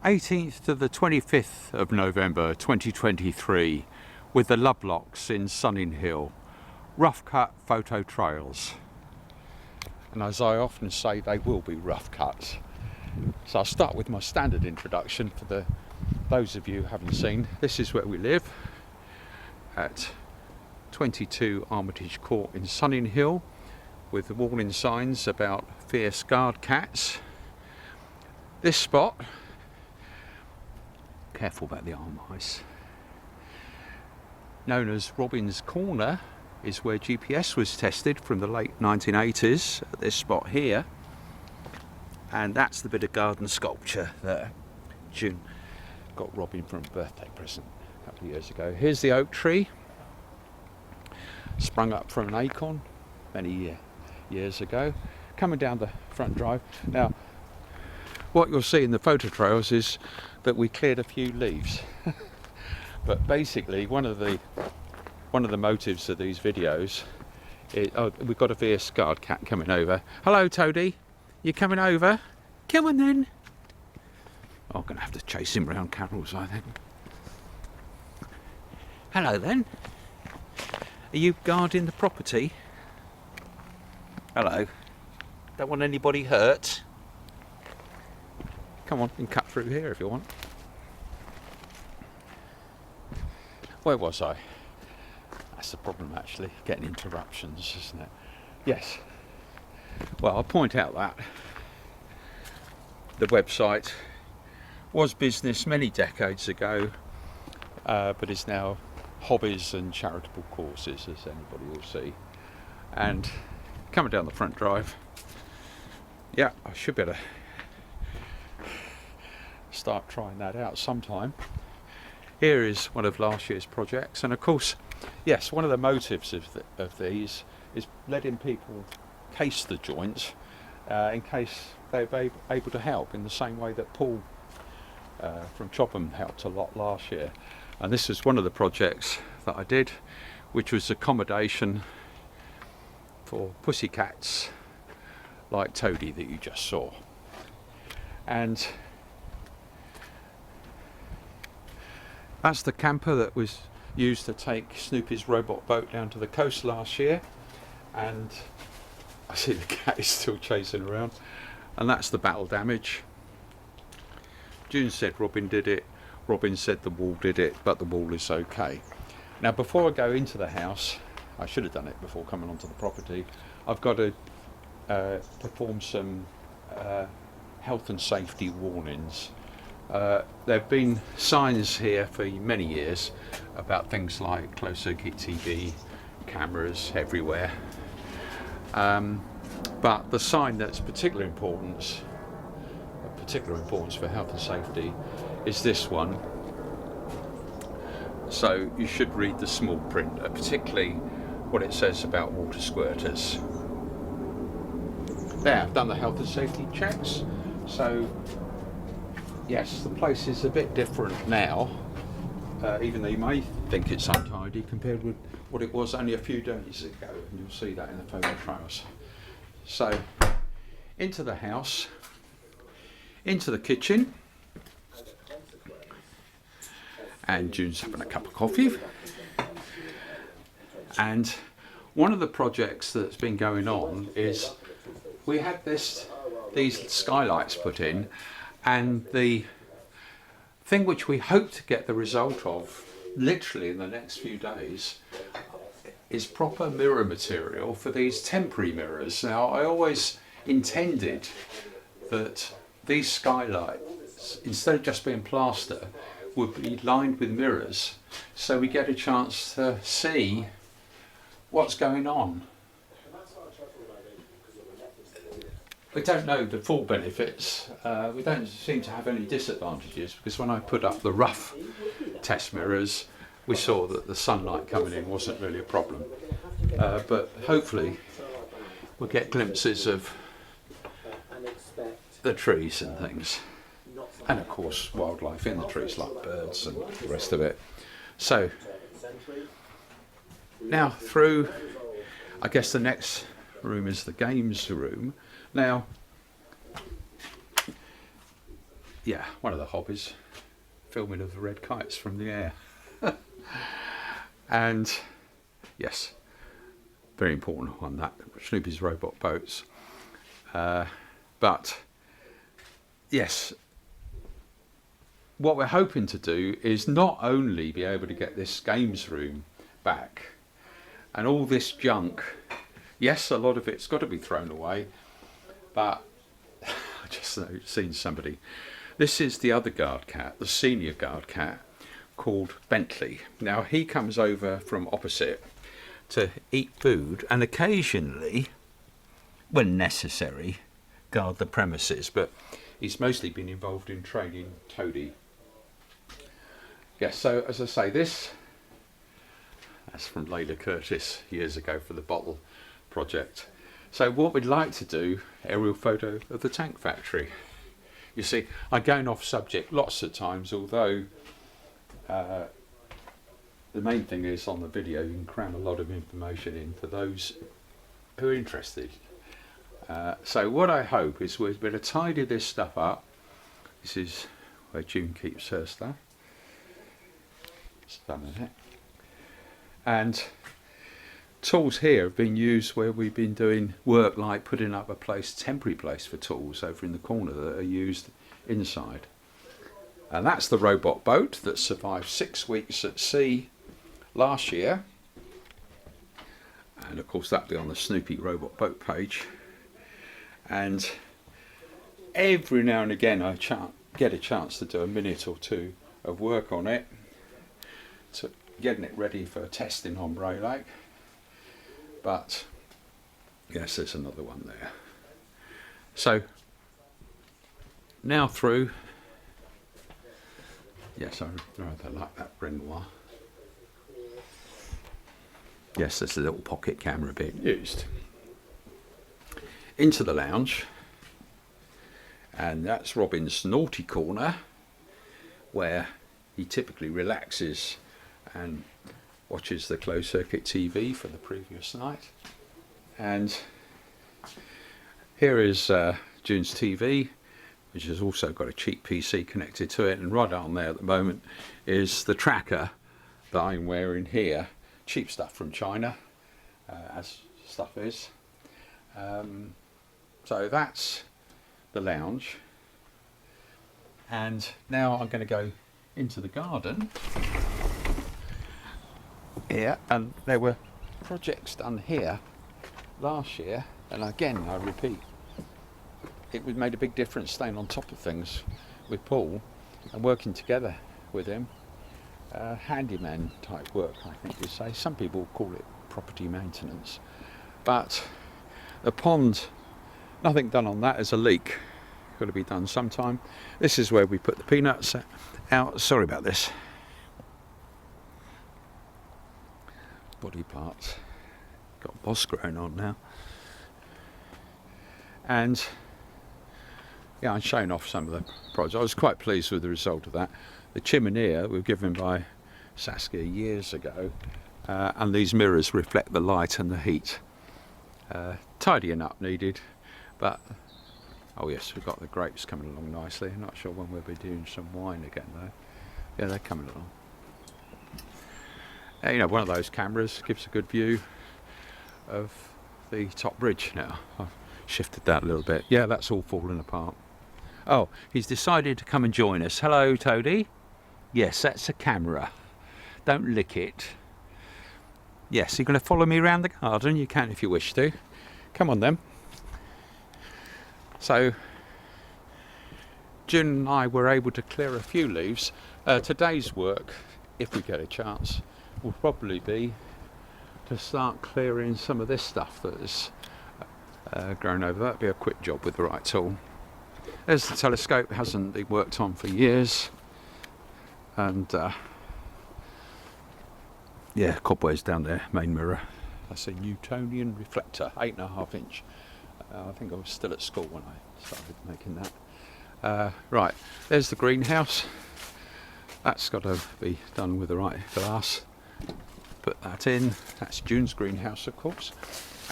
18th to the 25th of November 2023 with the Lovelocks in Sunninghill. Rough cut photo trails. And as I often say, they will be rough cuts. So I'll start with my standard introduction for those of you who haven't seen. This is where we live at 22 Armitage Court in Sunninghill, with the warning signs about fierce guard cats. This spot, careful about the arm ice, known as Robin's Corner, is where GPS was tested from the late 1980s at this spot here. And that's the bit of garden sculpture that June got Robin for a birthday present a couple of years ago. Here's the oak tree, sprung up from an acorn many years ago, coming down the front drive. Now, what you'll see in the photo trails is that we cleared a few leaves. But basically, one of the motives of these videos is, we've got a fierce guard cat coming over. Hello, Toadie. You coming over? Come on then. Oh, I'm going to have to chase him round Carol's, I think. Hello then. Are you guarding the property? Hello. Don't want anybody hurt. Come on, you can cut through here if you want. Where was I? That's the problem, actually, getting interruptions, isn't it? Yes. Well, I'll point out that the website was business many decades ago, but is now hobbies and charitable causes, as anybody will see. And coming down the front drive, yeah, I should better start trying that out sometime. Here is one of last year's projects, and of course, yes, one of the motives of these is letting people case the joints in case they're able to help, in the same way that Paul from Chopham helped a lot last year. And this is one of the projects that I did, which was accommodation for pussycats like Toadie that you just saw. And that's the camper that was used to take Snoopy's robot boat down to the coast last year. And I see the cat is still chasing around. And that's the battle damage. June said Robin did it. Robin said the wall did it, but the wall is okay. Now, before I go into the house, I should have done it before coming onto the property, I've got to perform some health and safety warnings. There have been signs here for many years about things like closed circuit TV, cameras everywhere. But the sign that's of particular importance for health and safety is this one. So you should read the small print, particularly what it says about water squirters. There, I've done the health and safety checks. So yes, the place is a bit different now, even though you may think it's untidy compared with what it was only a few days ago, and you'll see that in the photo trails. So, into the house, into the kitchen, and June's having a cup of coffee. And one of the projects that's been going on is we had these skylights put in, and the thing which we hope to get the result of literally in the next few days is proper mirror material for these temporary mirrors. Now, I always intended that these skylights, instead of just being plaster, would be lined with mirrors, so we get a chance to see what's going on. We don't know the full benefits. We don't seem to have any disadvantages, because when I put up the rough test mirrors, we saw that the sunlight coming in wasn't really a problem. But hopefully we'll get glimpses of the trees and things. And of course wildlife in the trees, like birds and the rest of it. So now through, I guess the next room is the games room. Now yeah, one of the hobbies, filming of the red kites from the air. And yes, very important one, that Snoopy's robot boats. But yes, what we're hoping to do is not only be able to get this games room back and all this junk. Yes, a lot of it's got to be thrown away, but I just seen somebody. This is the other guard cat, the senior guard cat, called Bentley. Now he comes over from opposite to eat food and occasionally, when necessary, guard the premises, but he's mostly been involved in training Toadie. Yes, so as I say, that's from Layla Curtis years ago for the bottle project. So what we'd like to do, aerial photo of the tank factory. You see, I'm going off subject lots of times, although the main thing is on the video you can cram a lot of information in for those who are interested. So what I hope is we're going to tidy this stuff up. This is where June keeps her stuff. Some of it. And tools here have been used where we've been doing work like putting up a temporary place for tools over in the corner that are used inside. And that's the robot boat that survived 6 weeks at sea last year. And of course that'll be on the Snoopy robot boat page. And every now and again I get a chance to do a minute or two of work on it, so getting it ready for testing on Bray Lake. But yes, there's another one there. So now through, yes, I rather like that Renoir. Yes, there's a little pocket camera being used. Into the lounge, and that's Robin's naughty corner, where he typically relaxes and watches the closed circuit TV for the previous night. And here is June's TV, which has also got a cheap PC connected to it, and right on there at the moment is the tracker that I'm wearing here. Cheap stuff from China, as stuff is. So that's the lounge, and now I'm going to go into the garden here, and there were projects done here last year, and again I repeat, it made a big difference staying on top of things with Paul and working together with him. Handyman type work, I think you say. Some people call it property maintenance, but the pond, nothing done on that. There's a leak, got to be done sometime. This is where we put the peanuts out. Sorry about this. Body parts, got moss growing on now. And yeah, I'm showing off some of the projects. I was quite pleased with the result of that. The chimney we were given by Saskia years ago, and these mirrors reflect the light and the heat. Tidying up needed, but oh yes, we've got the grapes coming along nicely. I'm not sure when we'll be doing some wine again though. Yeah, they're coming along. You know, one of those cameras gives a good view of the top bridge now. I've shifted that a little bit. Yeah, that's all falling apart. Oh, he's decided to come and join us. Hello, Toadie. Yes, that's a camera. Don't lick it. Yes, you're going to follow me around the garden? You can if you wish to. Come on then. So, June and I were able to clear a few leaves. Today's work, if we get a chance, will probably be to start clearing some of this stuff that is grown over. That'd be a quick job with the right tool. There's the telescope, hasn't been worked on for years, and yeah, cobwebs down there, main mirror. That's a Newtonian reflector, 8.5 inch. I think I was still at school when I started making that. Right, there's the greenhouse. That's got to be done with the right glass. Put that in. That's June's greenhouse, of course.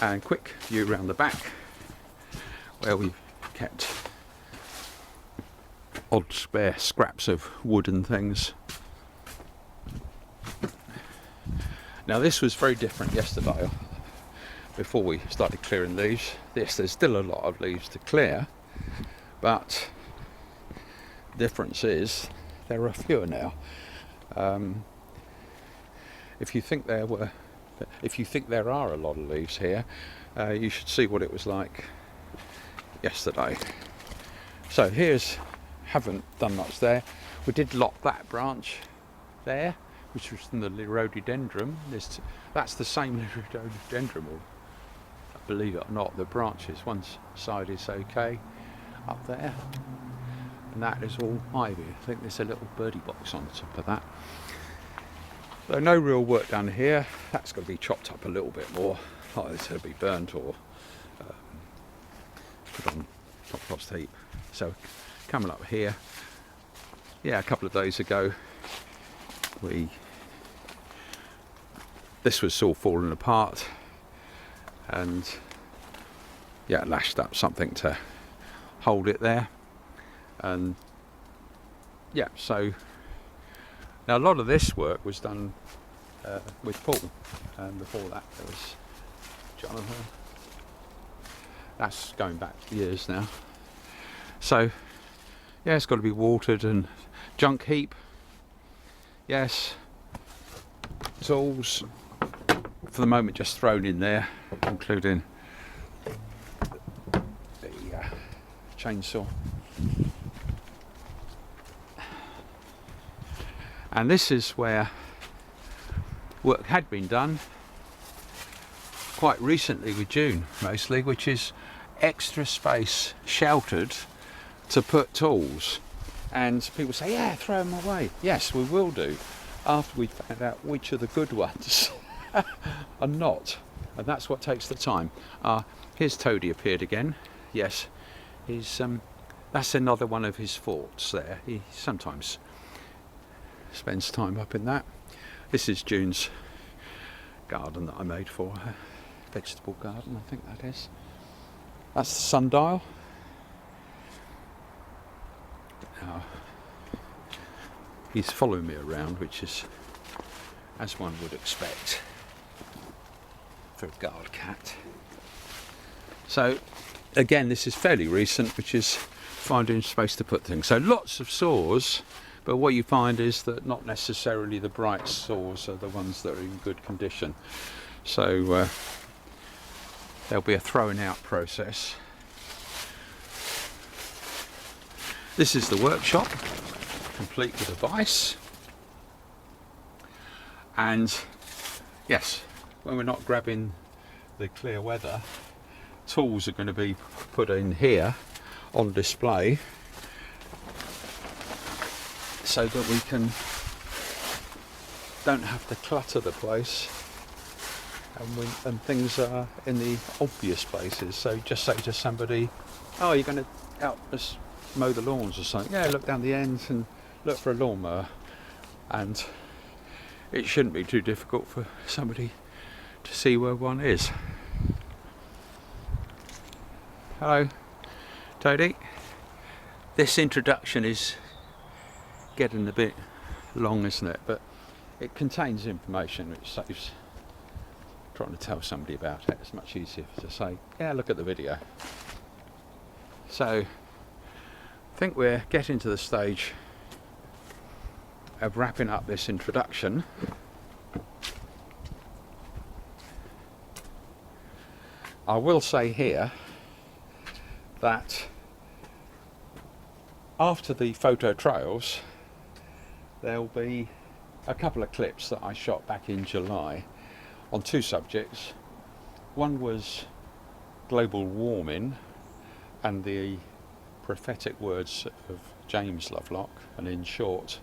And quick view around the back, where we've kept odd spare scraps of wood and things. Now this was very different yesterday before we started clearing leaves. There's still a lot of leaves to clear, but the difference is there are fewer now. If you think there are a lot of leaves here, you should see what it was like yesterday. So haven't done much there. We did lop that branch there, which was from the rhododendron. That's the same rhododendron, believe it or not. The branches, one side is okay up there, and that is all ivy. I think there's a little birdie box on top of that. So no real work done here. That's got to be chopped up a little bit more, either to be burnt or put on top frost heap. So coming up here, yeah, a couple of days ago this was all falling apart, and yeah, lashed up something to hold it there. And yeah, so now a lot of this work was done with Paul, and before that there was Jonathan. That's going back years now. So yeah, it's got to be watered. And junk heap, yes. Tools for the moment just thrown in there, including the chainsaw. And this is where work had been done quite recently with June mostly, which is extra space sheltered to put tools. And people say, yeah, throw them away. Yes, we will do, after we found out which are the good ones are not. And that's what takes the time. Here's Toady appeared again. Yes, that's another one of his forts there. He sometimes spends time up in that. This is June's garden that I made for her. Vegetable garden, I think that is. That's the sundial. Now, he's following me around, which is as one would expect for a guard cat. So again, this is fairly recent, which is finding space to put things. So lots of saws, but what you find is that not necessarily the bright saws are the ones that are in good condition. So there'll be a throwing out process. This is the workshop, complete with a vise. And yes, when we're not grabbing the clear weather, tools are going to be put in here on display so that we don't have to clutter the place, and things are in the obvious places. So just say to somebody, oh, you're going to help us mow the lawns or something. Yeah, look down the ends and look for a lawnmower. And it shouldn't be too difficult for somebody to see where one is. Hello, Toady. This introduction is getting a bit long, isn't it? But it contains information which saves trying to tell somebody about it. It's much easier to say, yeah, look at the video. So I think we're getting to the stage of wrapping up this introduction. I will say here that after the photo trails, there'll be a couple of clips that I shot back in July on two subjects. One was global warming and the prophetic words of James Lovelock, and in short,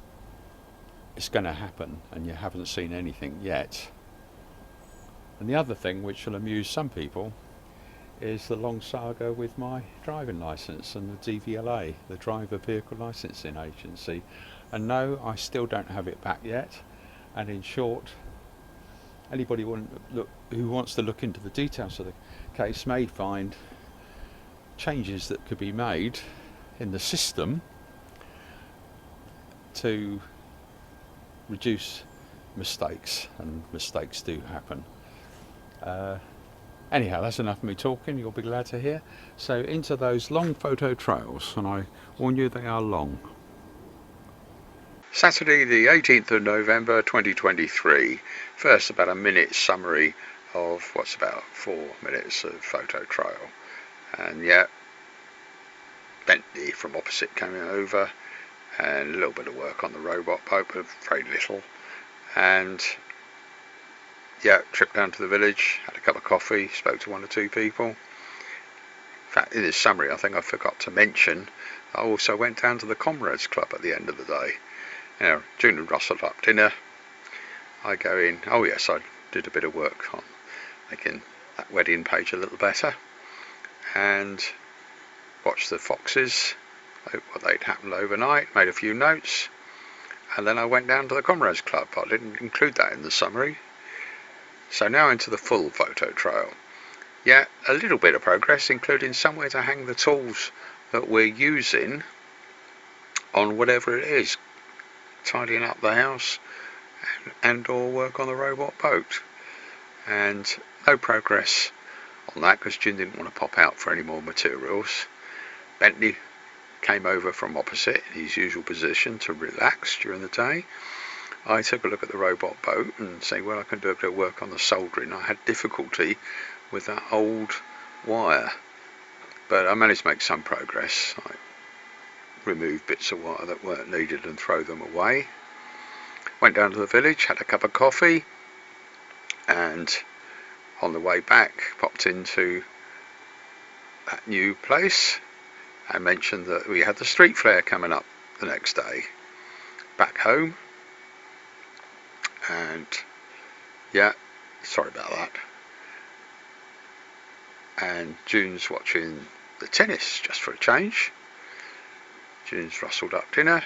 it's going to happen and you haven't seen anything yet. And the other thing, which will amuse some people, is the long saga with my driving licence and the DVLA, the Driver Vehicle Licensing Agency. And no, I still don't have it back yet. And in short, anybody who wants to look into the details of the case may find changes that could be made in the system to reduce mistakes, and mistakes do happen. Anyhow, that's enough of me talking, you'll be glad to hear. So into those long photo trails, and I warn you they are long. Saturday the 18th of November 2023. First, about a minute summary of what's about 4 minutes of photo trail. And yeah, Bentley from opposite coming over, and a little bit of work on the robot boat, but very little. And yeah, trip down to the village, had a cup of coffee, spoke to 1 or 2 people. In fact, in this summary, I think I forgot to mention, I also went down to the Comrades Club at the end of the day. You know, June and Russell up dinner. I go in, oh yes, I did a bit of work on making that wedding page a little better, and watched the foxes, what they'd happened overnight, made a few notes, and then I went down to the Comrades Club. I didn't include that in the summary. So now into the full photo trail. Yeah, a little bit of progress, including somewhere to hang the tools that we're using on whatever it is, tidying up the house and or work on the robot boat. And no progress on that because Jim didn't want to pop out for any more materials. Bentley came over from opposite in his usual position to relax during the day. I took a look at the robot boat and saying, well, I can do a bit of work on the soldering. I had difficulty with that old wire, but I managed to make some progress. I removed bits of wire that weren't needed and throw them away. Went down to the village, had a cup of coffee, and on the way back popped into that new place and mentioned that we had the street fair coming up the next day. Back home, and yeah, sorry about that. And June's watching the tennis just for a change. June's rustled up dinner.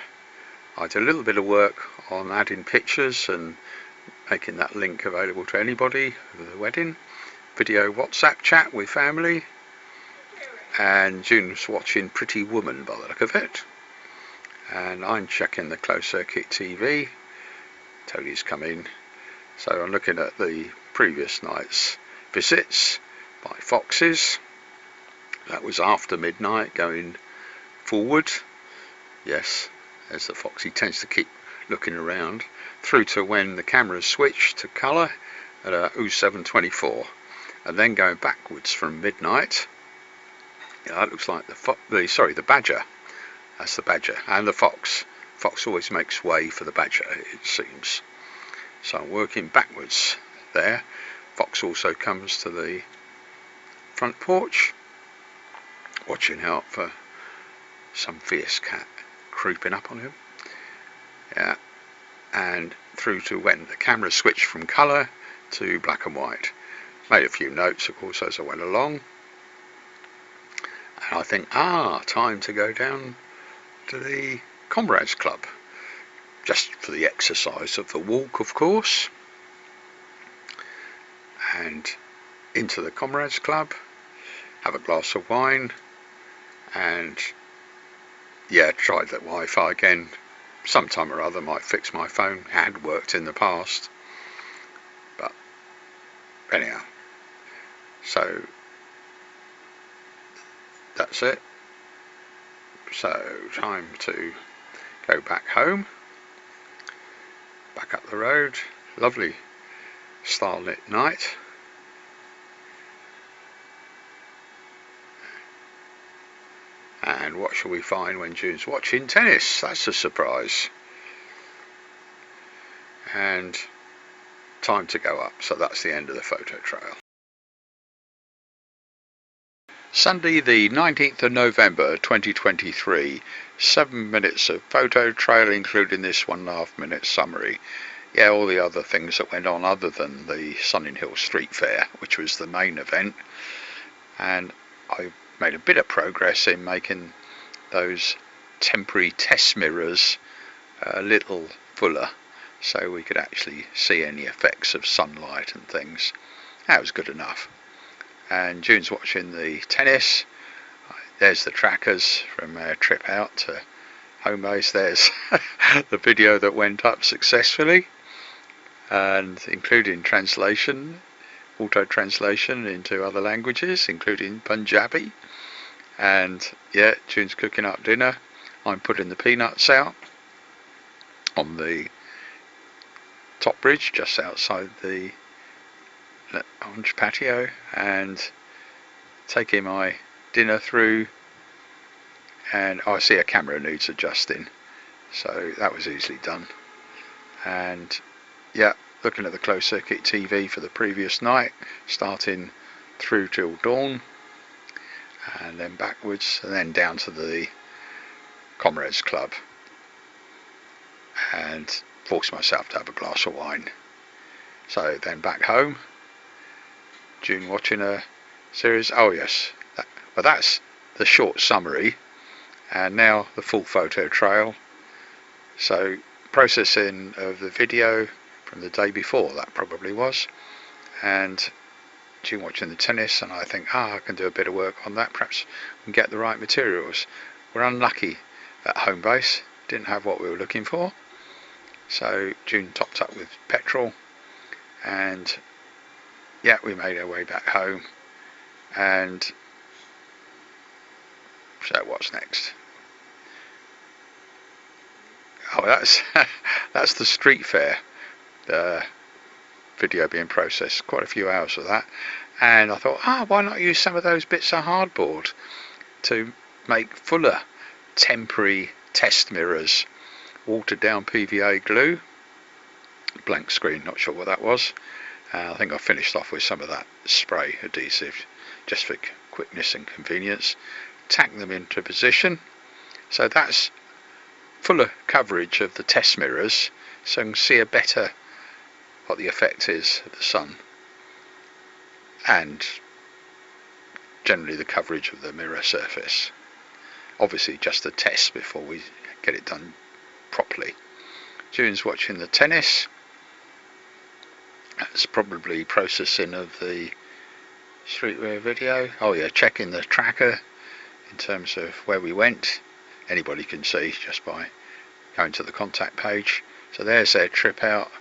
I did a little bit of work on adding pictures and making that link available to anybody for the wedding. Video WhatsApp chat with family. And June's watching Pretty Woman by the look of it. And I'm checking the closed circuit TV. Tony's come in. So I'm looking at the previous night's visits by foxes. That was after midnight going forward. Yes, as the fox, he tends to keep looking around, through to when the camera switched to colour at 0724, and then going backwards from midnight. Yeah, that looks like the badger. That's the badger and the fox. Fox always makes way for the badger, it seems. So I'm working backwards there. Fox also comes to the front porch, watching out for some fierce cat creeping up on him. Yeah, and through to when the camera switched from colour to black and white. Made a few notes, of course, as I went along. And I think, time to go down to the Comrades Club, just for the exercise of the walk, of course. And into the Comrades Club, have a glass of wine, and yeah, tried that Wi-Fi again. Sometime or other might fix my phone. Had worked in the past, but anyhow, so that's it. So time to go back home, back up the road. Lovely starlit night. And what shall we find when June's watching tennis? That's a surprise. And time to go up. So that's the end of the photo trail. Sunday the 19th of November 2023. 7 minutes of photo trail, including this 1.5 minute summary. Yeah, all the other things that went on other than the Sunninghill Street Fair, which was the main event. And I made a bit of progress in making those temporary test mirrors a little fuller, so we could actually see any effects of sunlight and things. That was good enough. And June's watching the tennis. There's the trackers from our trip out to home base. There's the video that went up successfully, and including translation, auto translation into other languages, including Punjabi. And yeah, June's cooking up dinner. I'm putting the peanuts out on the top bridge just outside the lounge patio, and taking my dinner through. And I see a camera needs adjusting, so that was easily done. And yeah, looking at the closed circuit TV for the previous night, starting through till dawn, and then backwards, and then down to the Comrades Club, and forced myself to have a glass of wine. So then back home, June watching a series. Oh yes, well that's the short summary, and now the full photo trail. So processing of the video from the day before, that probably was, and June watching the tennis, and I think, I can do a bit of work on that, perhaps we can get the right materials. We're unlucky at home base, didn't have what we were looking for, so June topped up with petrol, and yeah, we made our way back home. And so what's next? Oh, that's the street fair, the video being processed, quite a few hours of that. And I thought, why not use some of those bits of hardboard to make fuller temporary test mirrors, watered down PVA glue, blank screen, not sure what that was. I think I finished off with some of that spray adhesive just for quickness and convenience. Tack them into position, so that's fuller coverage of the test mirrors, so you can see a better what the effect is of the sun, and generally the coverage of the mirror surface. Obviously just a test before we get it done properly. June's watching the tennis. That's probably processing of the streetwear video. Oh yeah, checking the tracker in terms of where we went. Anybody can see just by going to the contact page. So there's their trip out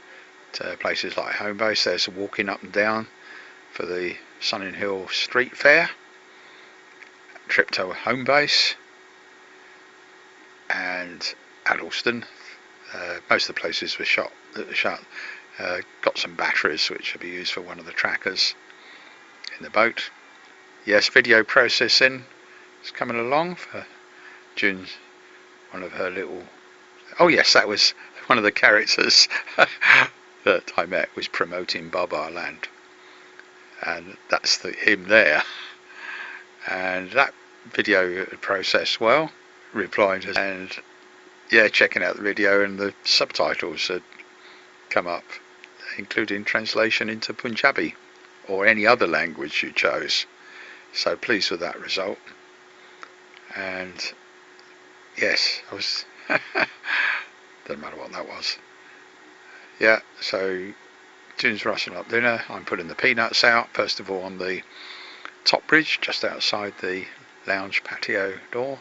to places like home base. There's walking up and down for the Sunninghill street fair. Trip to home base and Addleston. Most of the places were shut. Got some batteries which will be used for one of the trackers in the boat. Yes, video processing is coming along for June's, one of her little... Oh yes, that was one of the characters that I met, was promoting Baba Land, and that's him there. And that video had processed well, replied, and yeah, checking out the video, and the subtitles had come up, including translation into Punjabi or any other language you chose. So pleased with that result. And yes, I was doesn't matter what that was. Yeah, so June's rushing up dinner. I'm putting the peanuts out, first of all on the top bridge just outside the lounge patio door,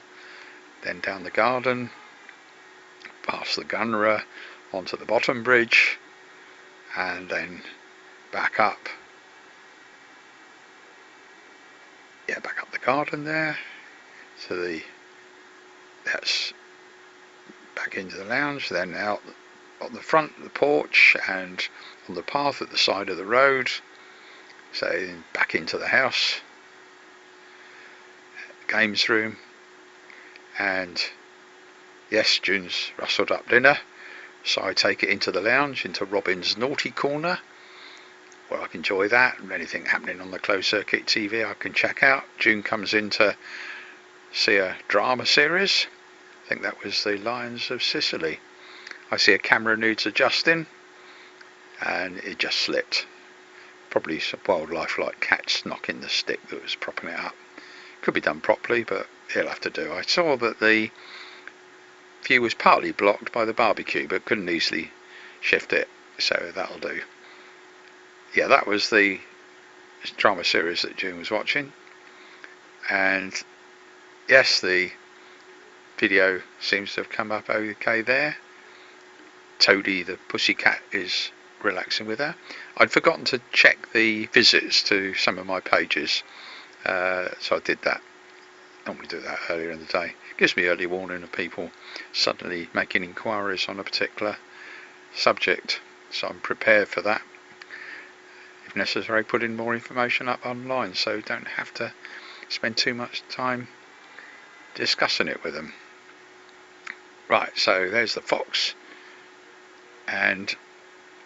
then down the garden, past the gunnery, onto the bottom bridge, and then back up. Yeah, back up the garden there to that's back into the lounge, then out on the front of the porch and on the path at the side of the road, so back into the house, games room. And yes, June's rustled up dinner, so I take it into the lounge, into Robin's naughty corner, where I can enjoy that, and anything happening on the closed circuit TV I can check out. June comes in to see a drama series. I think that was the Lions of Sicily. I see a camera needs adjusting, and it just slipped. Probably some wildlife like cats knocking the stick that was propping it up. Could be done properly, but it'll have to do. I saw that the view was partly blocked by the barbecue, but couldn't easily shift it, so that'll do. Yeah, that was the drama series that June was watching. And yes, the video seems to have come up okay there. Toadie the pussycat is relaxing with her. I'd forgotten to check the visits to some of my pages, so I did that. Normally do that earlier in the day. Gives me early warning of people suddenly making inquiries on a particular subject, so I'm prepared for that. If necessary, putting more information up online so don't have to spend too much time discussing it with them. Right, so there's the fox. And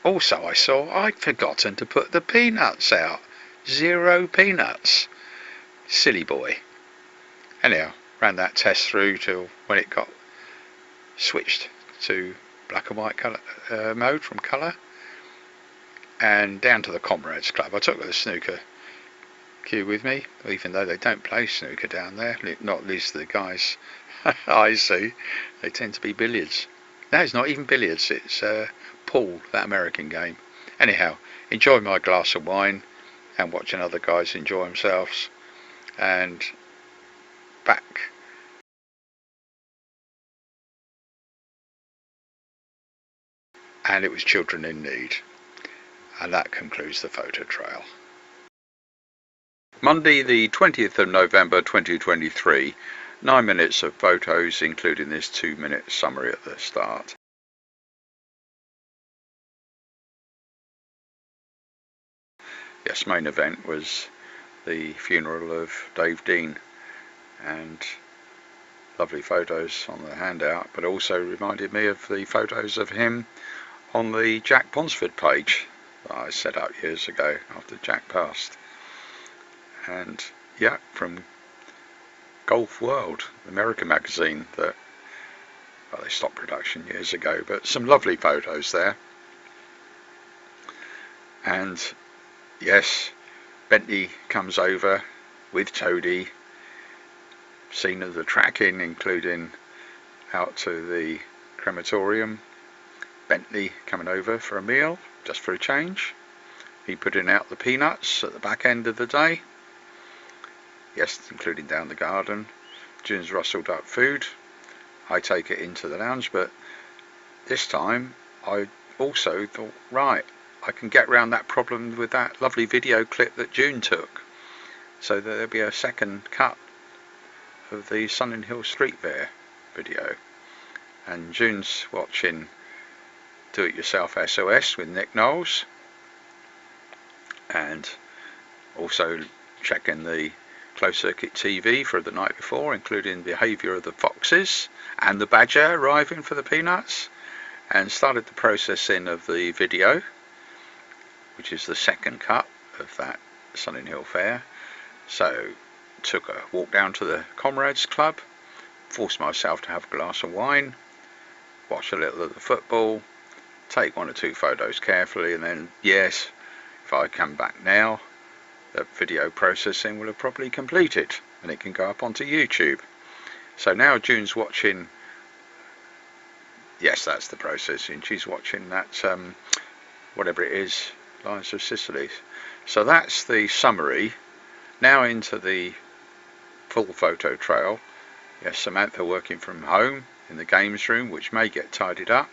also I saw I'd forgotten to put the peanuts out. 0 peanuts. Silly boy. Anyhow, ran that test through till when it got switched to black and white colour mode from colour, and down to the Comrades Club. I took the snooker cue with me, even though they don't play snooker down there, not least the guys I see. They tend to be billiards. No, it's not even billiards, it's pool, that American game. Anyhow, enjoy my glass of wine and watching other guys enjoy themselves, and back. And it was children in need. And that concludes the photo trail. Monday the 20th of November 2023, 9 minutes of photos including this 2-minute summary at the start. Yes, main event was the funeral of Dave Dean, and lovely photos on the handout, but also reminded me of the photos of him on the Jack Ponsford page that I set up years ago after Jack passed. And yeah, from Golf World, American magazine, that, well, they stopped production years ago, but some lovely photos there. And yes, Bentley comes over with Toadie, scene of the tracking including out to the crematorium, Bentley coming over for a meal, just for a change. He putting out the peanuts at the back end of the day. Yes, including down the garden. June's rustled up food. I take it into the lounge, but this time I also thought, right, I can get around that problem with that lovely video clip that June took. So there'll be a second cut of the Sunninghill Street Fair video. And June's watching Do It Yourself SOS with Nick Knowles, and also checking the closed circuit TV for the night before, including the behaviour of the foxes and the badger arriving for the peanuts, and started the processing of the video, which is the second cut of that Sunninghill Fair. So took a walk down to the Comrades Club, forced myself to have a glass of wine, watch a little of the football, take 1 or 2 photos carefully, and then, yes, if I come back now, the video processing will have probably completed and it can go up onto YouTube. So now June's watching, yes, that's the processing, she's watching that whatever it is, Lions of Sicily. So that's the summary. Now into the full photo trail. Yes, Samantha working from home in the games room, which may get tidied up.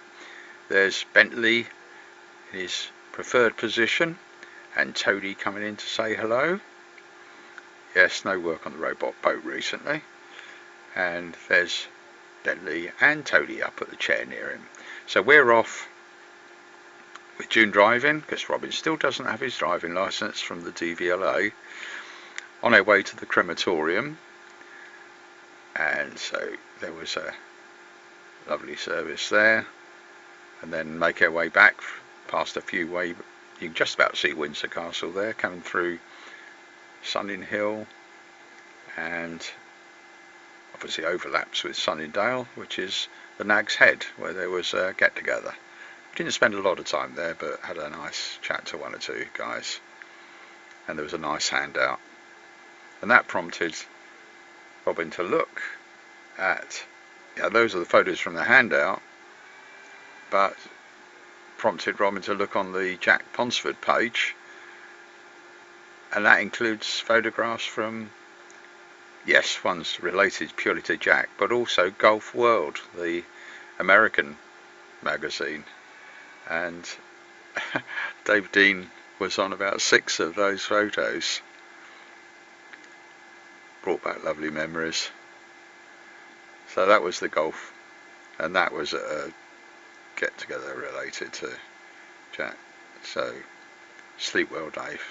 There's Bentley in his preferred position, and Toadie coming in to say hello. Yes, no work on the robot boat recently. And there's Bentley and Toadie up at the chair near him. So we're off with June driving, because Robin still doesn't have his driving licence from the DVLA, on our way to the crematorium. And so there was a lovely service there, and then make our way back past a few way. You can just about see Windsor Castle there coming through Sunninghill, and obviously overlaps with Sunningdale, which is the Nag's Head, where there was a get together. Didn't spend a lot of time there, but had a nice chat to 1 or 2 guys, and there was a nice handout, and that prompted Robin to look at, yeah, those are the photos from the handout, but prompted Robin to look on the Jack Ponsford page, and that includes photographs from yes, one's related purely to Jack, but also Golf World, the American magazine, and Dave Dean was on about 6 of those photos. Brought back lovely memories. So that was the golf, and that was a get together related to Jack. So sleep well, Dave.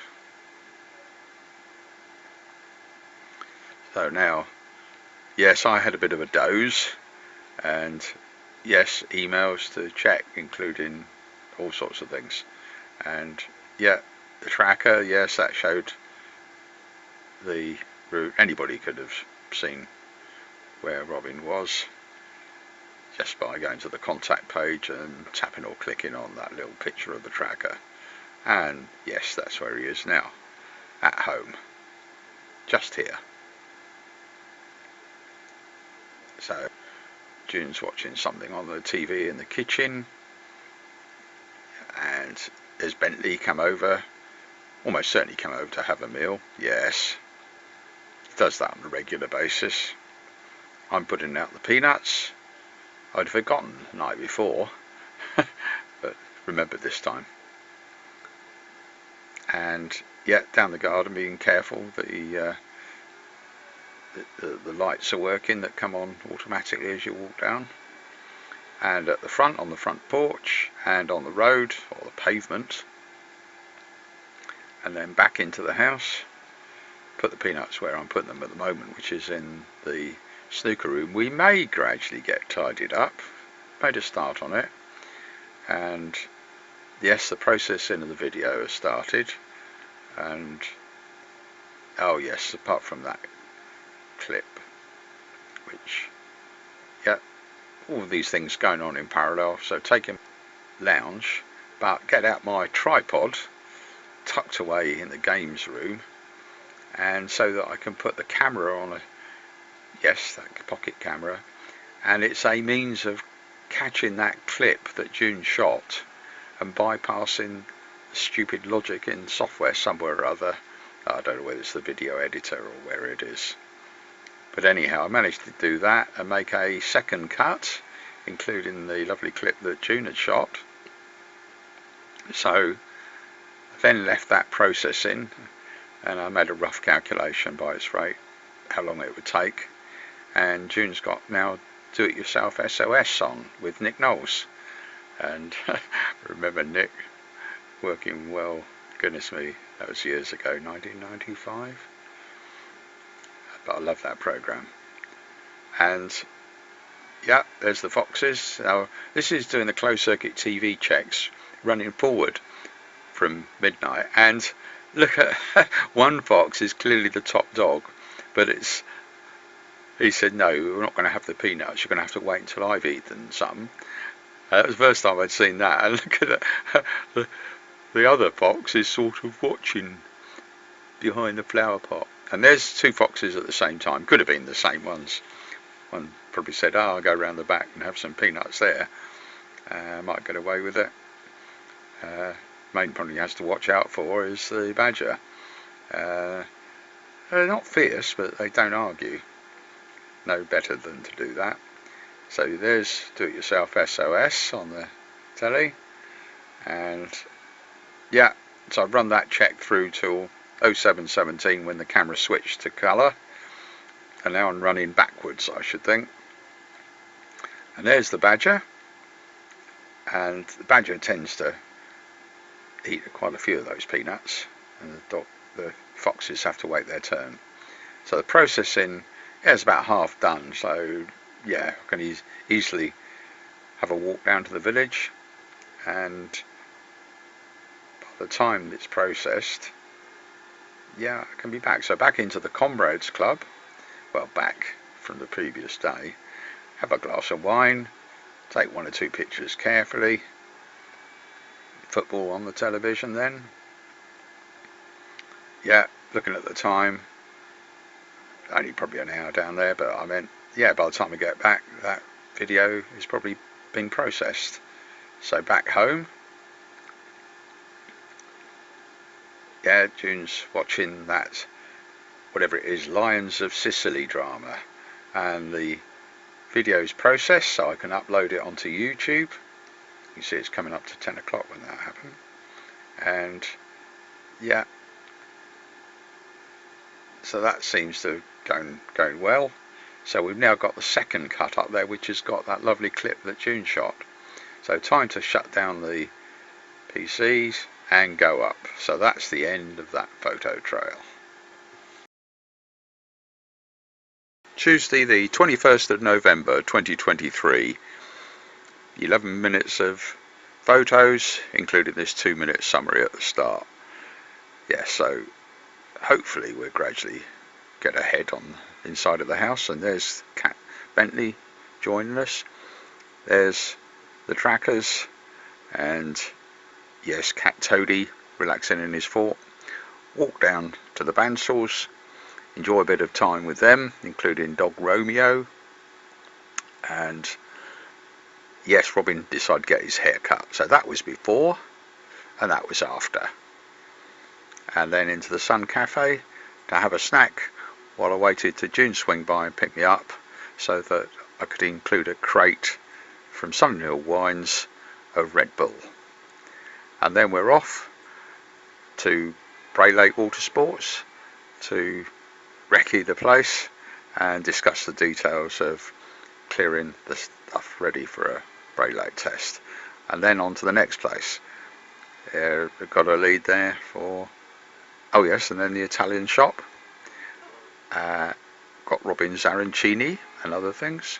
So now, yes, I had a bit of a doze, and yes, emails to check, including all sorts of things. And yeah, the tracker, yes, that showed the route. Anybody could have seen where Robin was just by going to the contact page and tapping or clicking on that little picture of the tracker. And yes, that's where he is now, at home, just here. So June's watching something on the TV in the kitchen, and has Bentley come over? Almost certainly come over to have a meal. Yes, he does that on a regular basis. I'm putting out the peanuts. I'd forgotten the night before, but remembered this time. And yeah, down the garden, being careful that the lights are working that come on automatically as you walk down. And at the front, on the front porch, and on the road or the pavement, and then back into the house. Put the peanuts where I'm putting them at the moment, which is in the snooker room. We may gradually get tidied up. Made a start on it, and yes, the processing of the video has started. And oh yes, apart from that clip, which, yeah, all of these things going on in parallel. So taking lounge, but get out my tripod tucked away in the games room, and so that I can put the camera on that pocket camera, and it's a means of catching that clip that June shot and bypassing the stupid logic in software somewhere or other. I don't know whether it's the video editor or where it is, but anyhow, I managed to do that and make a second cut, including the lovely clip that June had shot. So I then left that processing, and I made a rough calculation by its rate how long it would take. And June's got now Do-It-Yourself SOS on with Nick Knowles, and remember Nick working well. Goodness me, that was years ago, 1995. But I love that program. And yeah, there's the foxes. Now this is doing the closed circuit TV checks running forward from midnight, and look at one fox is clearly the top dog, but he said, no, we're not going to have the peanuts, you're going to have to wait until I've eaten some. That was the first time I'd seen that, and look at it, the other fox is sort of watching behind the flower pot. And there's 2 foxes at the same time, could have been the same ones. One probably said, oh, I'll go round the back and have some peanuts there, might get away with it. Main problem he has to watch out for is the badger. They're not fierce, but they don't argue. No better than to do that. So there's Do-It-Yourself SOS on the telly, and yeah, so I've run that check through till 0717 when the camera switched to colour, and now I'm running backwards, I should think. And there's the badger, and the badger tends to eat quite a few of those peanuts, and the foxes have to wait their turn. So the processing is about half done, so yeah, I can easily have a walk down to the village, and by the time it's processed, yeah, I can be back. So back into the Comrades Club, well, back from the previous day, have a glass of wine, take 1 or 2 pictures carefully, football on the television then. Yeah, looking at the time, only probably an hour down there, but I meant, yeah, by the time we get back, that video is probably been processed. So back home, yeah, June's watching that whatever it is, Lions of Sicily drama, and the video's processed so I can upload it onto YouTube. You see it's coming up to 10 o'clock when that happened, and yeah, so that seems to going well. So we've now got the second cut up there, which has got that lovely clip that June shot. So time to shut down the PCs and go up. So that's the end of that photo trail. Tuesday the 21st of November 2023, 11 minutes of photos, including this 2-minute summary at the start. Yeah, so hopefully we'll gradually get ahead on inside of the house. And there's Cat Bentley joining us. There's the trackers, and yes, Cat Toady relaxing in his fort. Walk down to the bandsaws, enjoy a bit of time with them, including dog Romeo. And yes, Robin decided to get his hair cut. So that was before and that was after. And then into the Sun Cafe to have a snack while I waited to June swing by and pick me up, so that I could include a crate from Sunninghill Wines of Red Bull. And then we're off to Bray Lake Water Sports to recce the place and discuss the details of clearing the stuff ready for a Bray Lake test. And then on to the next place. We've got a lead there for, oh yes, and then the Italian shop. Got Robin's arancini and other things.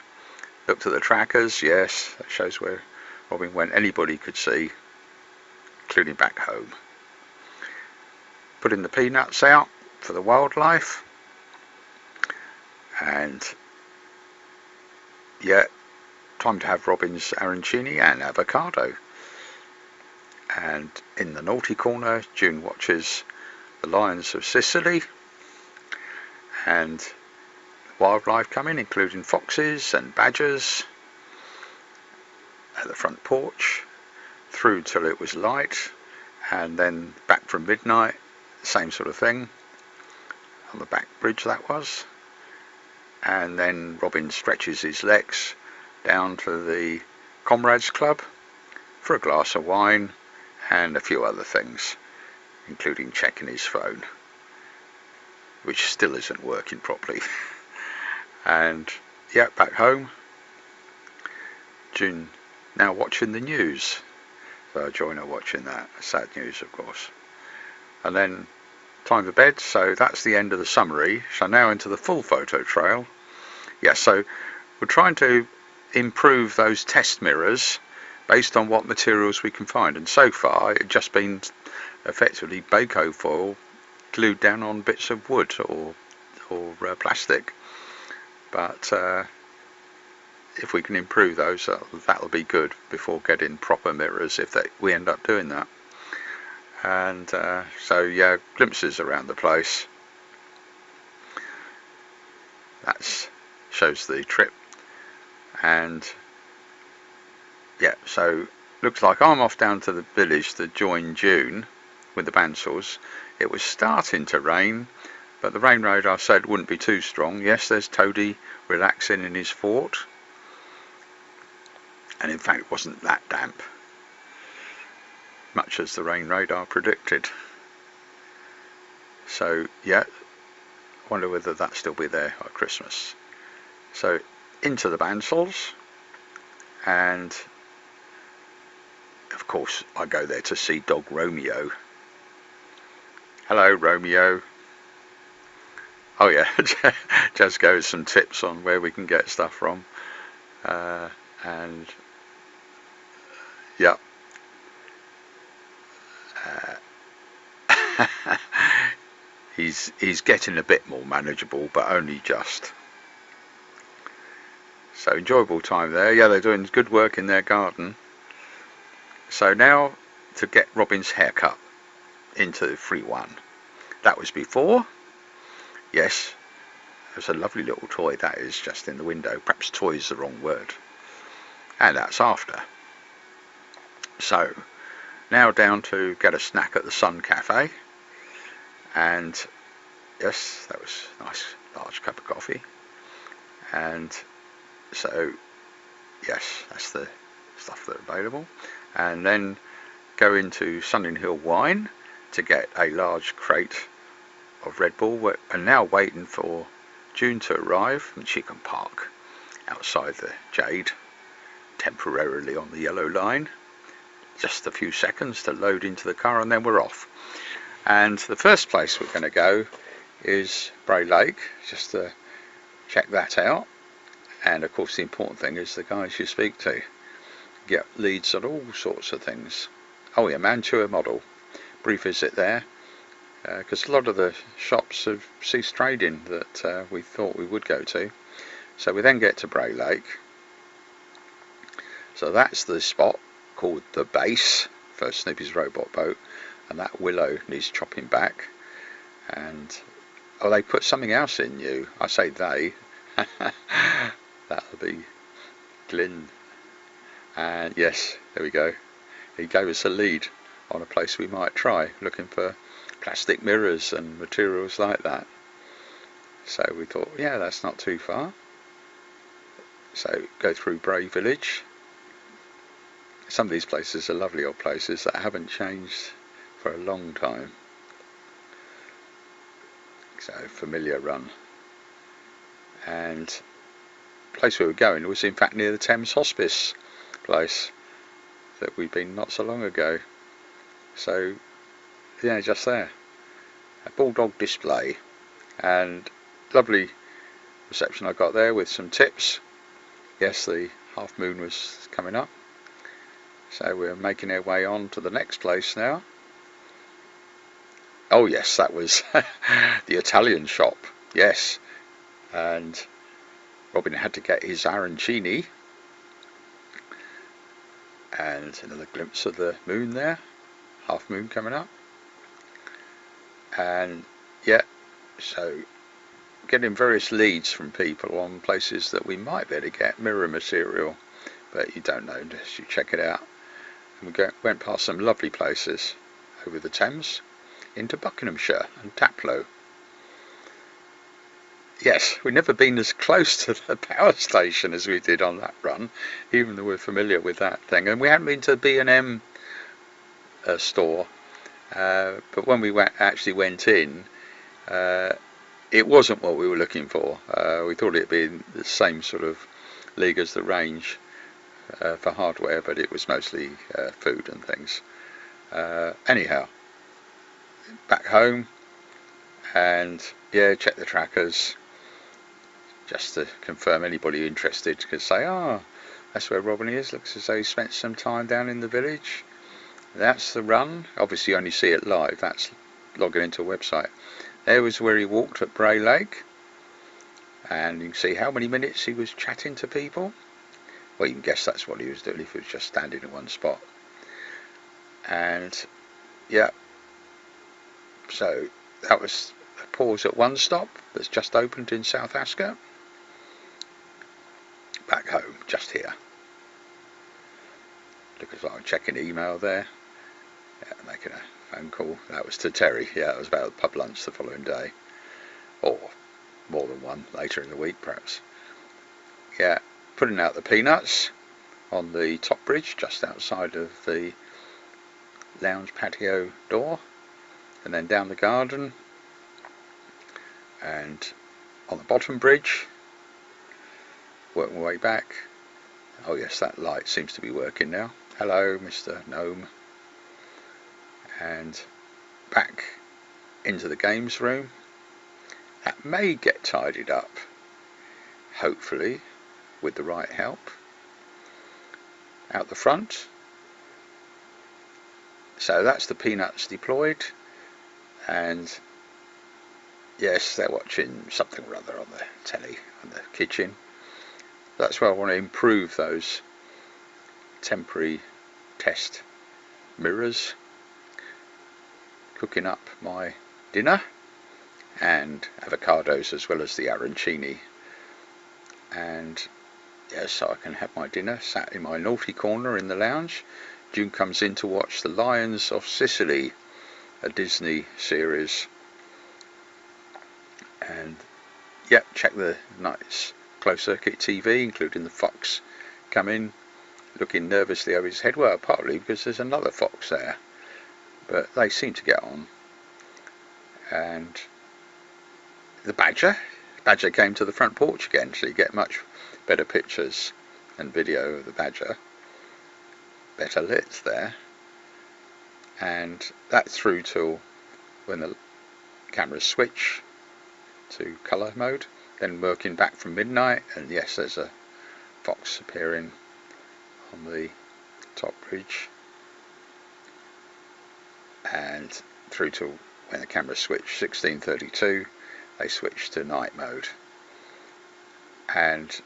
Looked at the trackers, yes, that shows where Robin went. Anybody could see, including back home. Putting the peanuts out for the wildlife. And yeah, time to have Robin's arancini and avocado. And in the naughty corner, June watches the Lions of Sicily, and wildlife coming, including foxes and badgers at the front porch, through till it was light, and then back from midnight, same sort of thing, on the back bridge that was. And then Robin stretches his legs down to the Comrades Club for a glass of wine and a few other things, including checking his phone, which still isn't working properly. And yeah, back home. June now watching the news, so I join her watching that. Sad news, of course. And then time for bed. So that's the end of the summary. So now into the full photo trail. Yeah, so we're trying to improve those test mirrors based on what materials we can find, and so far it's just been effectively Bako foil glued down on bits of wood or plastic. But if we can improve those, that'll be good before getting proper mirrors, if we end up doing that. And so yeah, glimpses around the place. That shows the trip. And yeah, so looks like I'm off down to the village to join June with the bandsaws. It was starting to rain, but the rain radar said wouldn't be too strong. Yes, there's Toady relaxing in his fort, and in fact it wasn't that damp, much as the rain radar predicted. So yeah, I wonder whether that'll still be there at Christmas. So into the bandsaws, and of course I go there to see dog Romeo. Hello Romeo. Oh yeah, just goes some tips on where we can get stuff from, and yeah, he's getting a bit more manageable, but only just. So enjoyable time there. Yeah, they're doing good work in their garden. So now to get Robin's haircut into 3-1. That was before. Yes, there's a lovely little toy that is just in the window. Perhaps toy is the wrong word. And that's after. So now down to get a snack at the Sun Cafe. And yes, that was a nice large cup of coffee. And so yes, that's the stuff that's available. And then go into Sunninghill Wine to get a large crate of Red Bull, and now waiting for June to arrive, and she can park outside the Jade temporarily on the yellow line. Just a few seconds to load into the car and then we're off. And the first place we're going to go is Bray Lake, just to check that out. And of course the important thing is the guys you speak to. Get leads on all sorts of things. Oh yeah, Mantua model. Brief visit there, because a lot of the shops have ceased trading that we thought we would go to. So we then get to Bray Lake. So that's the spot called the base for Snoopy's robot boat, and that willow needs chopping back. And oh, they put something else in new. I say they. That'll be Glyn. And yes, there we go. He gave us a lead on a place we might try, looking for plastic mirrors and materials like that. So we thought, yeah, that's not too far. So go through Bray Village. Some of these places are lovely old places that haven't changed for a long time. So familiar run. And the place we were going was in fact near the Thames Hospice place that we'd been not so long ago. So yeah, just there. A bulldog display and lovely reception I got there with some tips. Yes, the half moon was coming up. So we're making our way on to the next place now. Oh yes, that was the Italian shop. Yes, and Robin had to get his arancini. And another glimpse of the moon there, half moon coming up. And yeah, so getting various leads from people on places that we might be able to get mirror material, but you don't know unless you check it out. And we went past some lovely places over the Thames into Buckinghamshire and Taplow. Yes, we've never been as close to the power station as we did on that run, even though we're familiar with that thing. And we hadn't been to the B&M store, but when we actually went in, it wasn't what we were looking for. We thought it'd be in the same sort of league as the Range for hardware, but it was mostly food and things. Anyhow, back home, and yeah, check the trackers just to confirm anybody interested could say, that's where Robin is. Looks as though he spent some time down in the village. That's the run. Obviously you only see it live. That's logging into a website. There was where he walked at Bray Lake, and you can see how many minutes he was chatting to people. Well, you can guess that's what he was doing if he was just standing in one spot. And yeah, so that was a pause at one stop that's just opened in South Asker. Back home, just here. Look as though I'm checking email there. Yeah, making a phone call. That was to Terry. Yeah, it was about pub lunch the following day, or more than one later in the week perhaps. Yeah, putting out the peanuts on the top bridge just outside of the lounge patio door, and then down the garden, and on the bottom bridge, work my way back. Oh yes, that light seems to be working now. Hello, Mr. Gnome. And back into the games room. That may get tidied up, hopefully, with the right help. Out the front. So that's the peanuts deployed, and yes, they're watching something or other on the telly in the kitchen. That's where I want to improve those temporary test mirrors. Cooking up my dinner and avocados as well as the arancini. And yes, so I can have my dinner sat in my naughty corner in the lounge. June comes in to watch The Lions of Sicily, a Disney series. And yeah, check the nice closed circuit TV, including the fox come in looking nervously over his head. Well, partly because there's another fox there, but they seem to get on. And the badger came to the front porch again, so you get much better pictures and video of the badger, better lit there. And that's through till when the cameras switch to colour mode, then working back from midnight. And yes, there's a fox appearing on the top bridge, and through to when the camera switched 16:32, they switched to night mode. And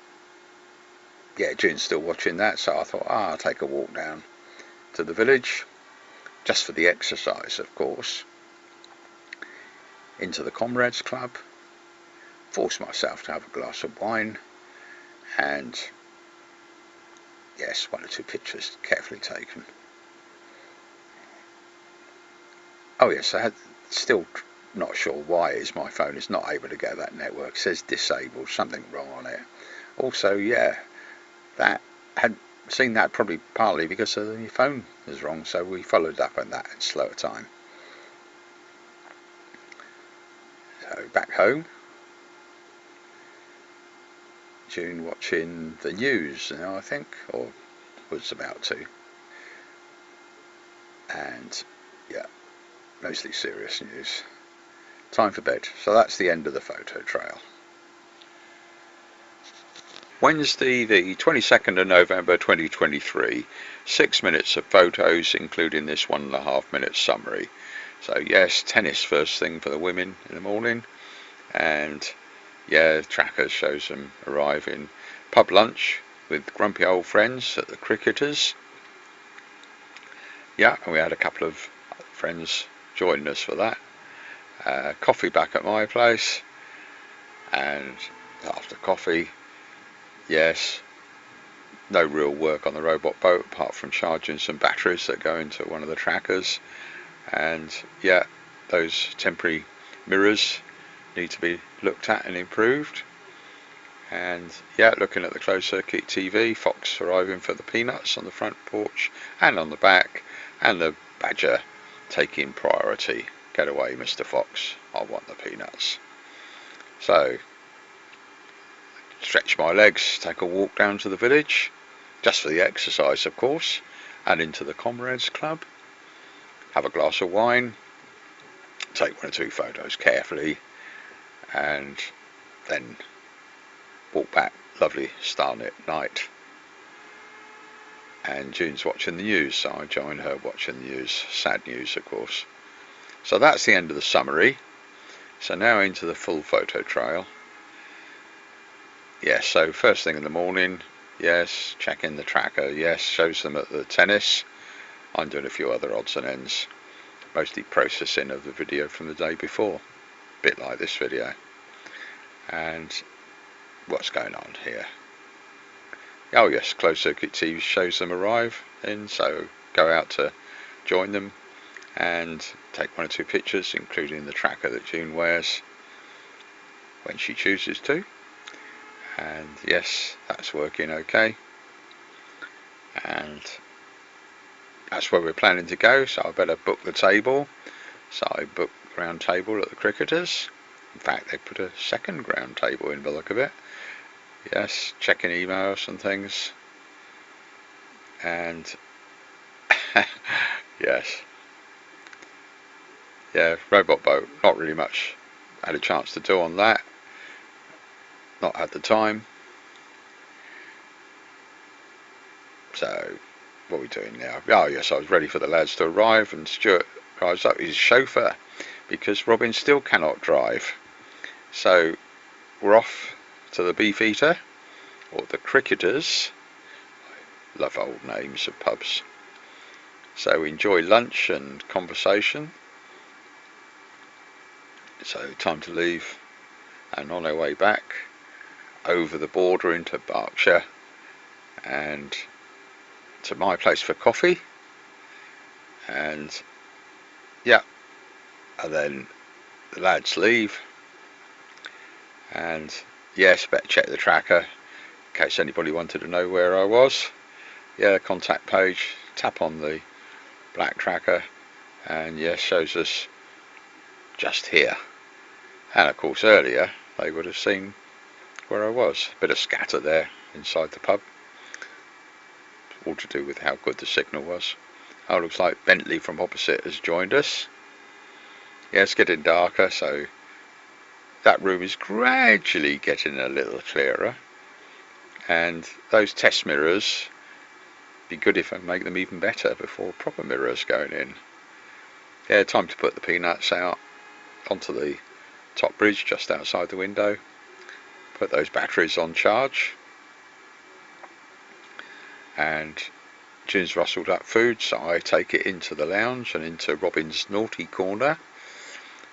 yeah, June's still watching that, so I thought, I'll take a walk down to the village, just for the exercise, of course, into the Comrades Club, force myself to have a glass of wine, and yes, 1 or 2 pictures carefully taken. Oh yes, I had still not sure why is my phone is not able to get that network. It says disabled, something wrong on it. Also, yeah, that had seen that probably partly because the phone was wrong, so we followed up on that in slower time. So back home, June watching the news now, I think, or was about to. And yeah, mostly serious news. Time for bed. So that's the end of the photo trail. Wednesday, the 22nd of November 2023, 6 minutes of photos, including this 1.5 minute summary. So yes, tennis first thing for the women in the morning, and yeah, the tracker shows them arriving. Pub lunch with grumpy old friends at the Cricketers. Yeah, and we had a couple of friends joining us for that. Coffee back at my place, and after coffee, yes, no real work on the robot boat apart from charging some batteries that go into one of the trackers. And yeah, those temporary mirrors need to be looked at and improved. And yeah, looking at the closed circuit TV, fox arriving for the peanuts on the front porch and on the back, and the badger taking priority. Get away, Mr. Fox, I want the peanuts. So stretch my legs, take a walk down to the village, just for the exercise of course, and into the Comrades Club, have a glass of wine, take 1 or 2 photos carefully, and then walk back. Lovely starlit night. And June's watching the news, so I join her watching the news. Sad news, of course. So that's the end of the summary. So now into the full photo trail. Yes, so first thing in the morning, yes, checking the tracker, yes, shows them at the tennis. I'm doing a few other odds and ends, mostly processing of the video from the day before, a bit like this video. And what's going on here? Oh yes, closed circuit TV shows them arrive in, so go out to join them and take 1 or 2 pictures, including the tracker that June wears when she chooses to. And yes, that's working okay, and that's where we're planning to go, so I better book the table. So I booked the round table at the Cricketers. In fact, they put a second ground table in by the look of it. Yes, checking emails and things, and yes, yeah, robot boat, not really much had a chance to do on that, not had the time. So what are we doing now? Oh yes, I was ready for the lads to arrive, and Stuart drives up his chauffeur because Robin still cannot drive. So we're off to the Beefeater, or the Cricketers. I love old names of pubs. So we enjoy lunch and conversation. So time to leave, and on our way back over the border into Berkshire and to my place for coffee. And yeah, and then the lads leave, And yes, better check the tracker in case anybody wanted to know where I was. Yeah, contact page, tap on the black tracker, and yes, shows us just here. And of course earlier they would have seen where I was. Bit of scatter there inside the pub, all to do with how good the signal was. Oh, looks like Bentley from opposite has joined us. Yeah, it's getting darker, so that room is gradually getting a little clearer. And those test mirrors, be good if I make them even better before proper mirrors going in. Yeah, time to put the peanuts out onto the top bridge just outside the window. Put those batteries on charge. And June's rustled up food, so I take it into the lounge and into Robin's naughty corner,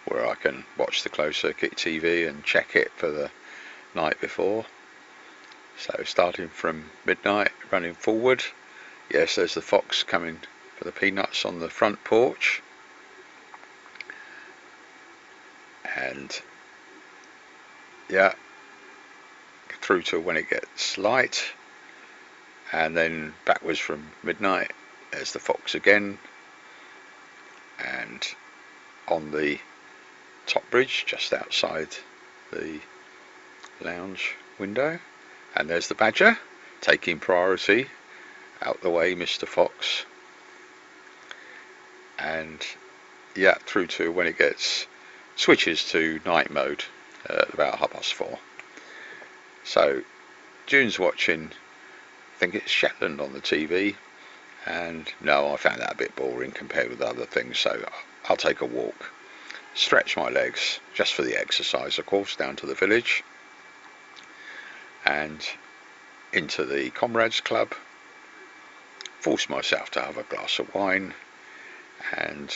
where I can watch the closed circuit TV and check it for the night before. So starting from midnight, running forward. Yes, there's the fox coming for the peanuts on the front porch. And yeah, through to when it gets light. And then backwards from midnight, there's the fox again. And on the top bridge, just outside the lounge window. And there's the badger, taking priority. Out the way, Mr. Fox. And yeah, through to when it gets switches to night mode at about 4:30. So June's watching, I think it's Shetland on the TV, and no, I found that a bit boring compared with other things, so I'll take a walk, stretch my legs, just for the exercise of course, down to the village and into the Comrades Club, force myself to have a glass of wine and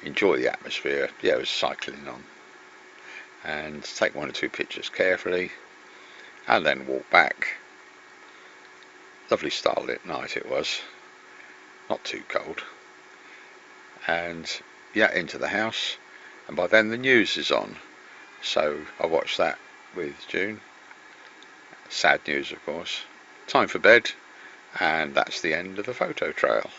enjoy the atmosphere. Yeah, I was cycling on, and take 1 or 2 pictures carefully and then walk back. Lovely starlit night it was, not too cold. And yeah, into the house, and by then the news is on, so I watched that with June. Sad news of course. Time for bed, and that's the end of the photo trail.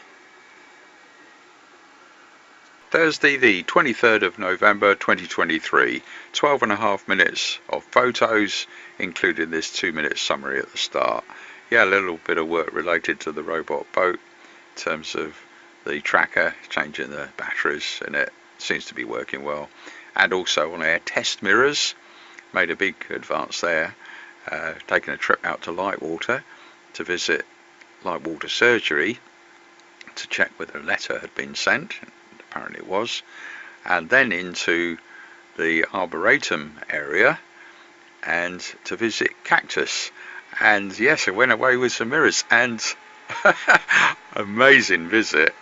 Thursday the 23rd of November 2023, 12.5 minutes of photos, including this 2-minute summary at the start. Yeah, a little bit of work related to the robot boat in terms of the tracker, changing the batteries in it, seems to be working well. And also on air test mirrors, made a big advance there, taking a trip out to Lightwater to visit Lightwater Surgery to check whether a letter had been sent. Apparently it was. And then into the Arboretum area and to visit Cactus. And yes, I went away with some mirrors, and amazing visit.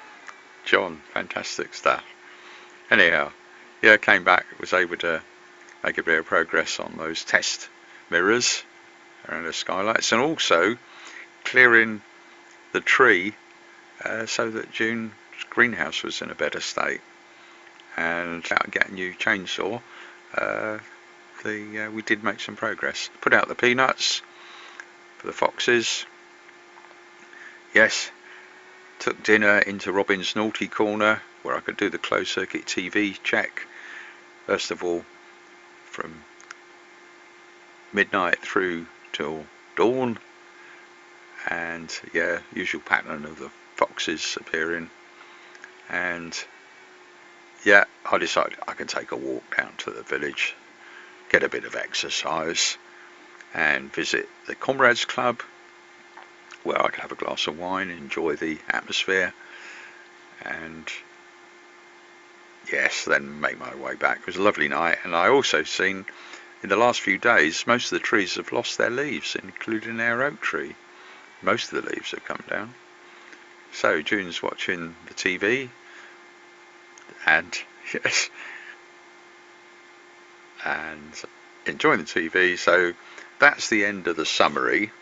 John, fantastic stuff. Anyhow, yeah, came back, was able to make a bit of progress on those test mirrors around the skylights, and also clearing the tree so that June's greenhouse was in a better state. And out get a new chainsaw, we did make some progress. Put out the peanuts for the foxes. Yes, took dinner into Robin's naughty corner, where I could do the closed circuit TV check. First of all, from midnight through till dawn, and yeah, usual pattern of the foxes appearing. And yeah, I decided I can take a walk down to the village, get a bit of exercise, and visit the Comrades Club, where I could have a glass of wine, enjoy the atmosphere, and yes, then make my way back. It was a lovely night, and I also seen in the last few days most of the trees have lost their leaves, including our oak tree. Most of the leaves have come down. So June's watching the TV, and yes, and enjoying the TV. So that's the end of the summary.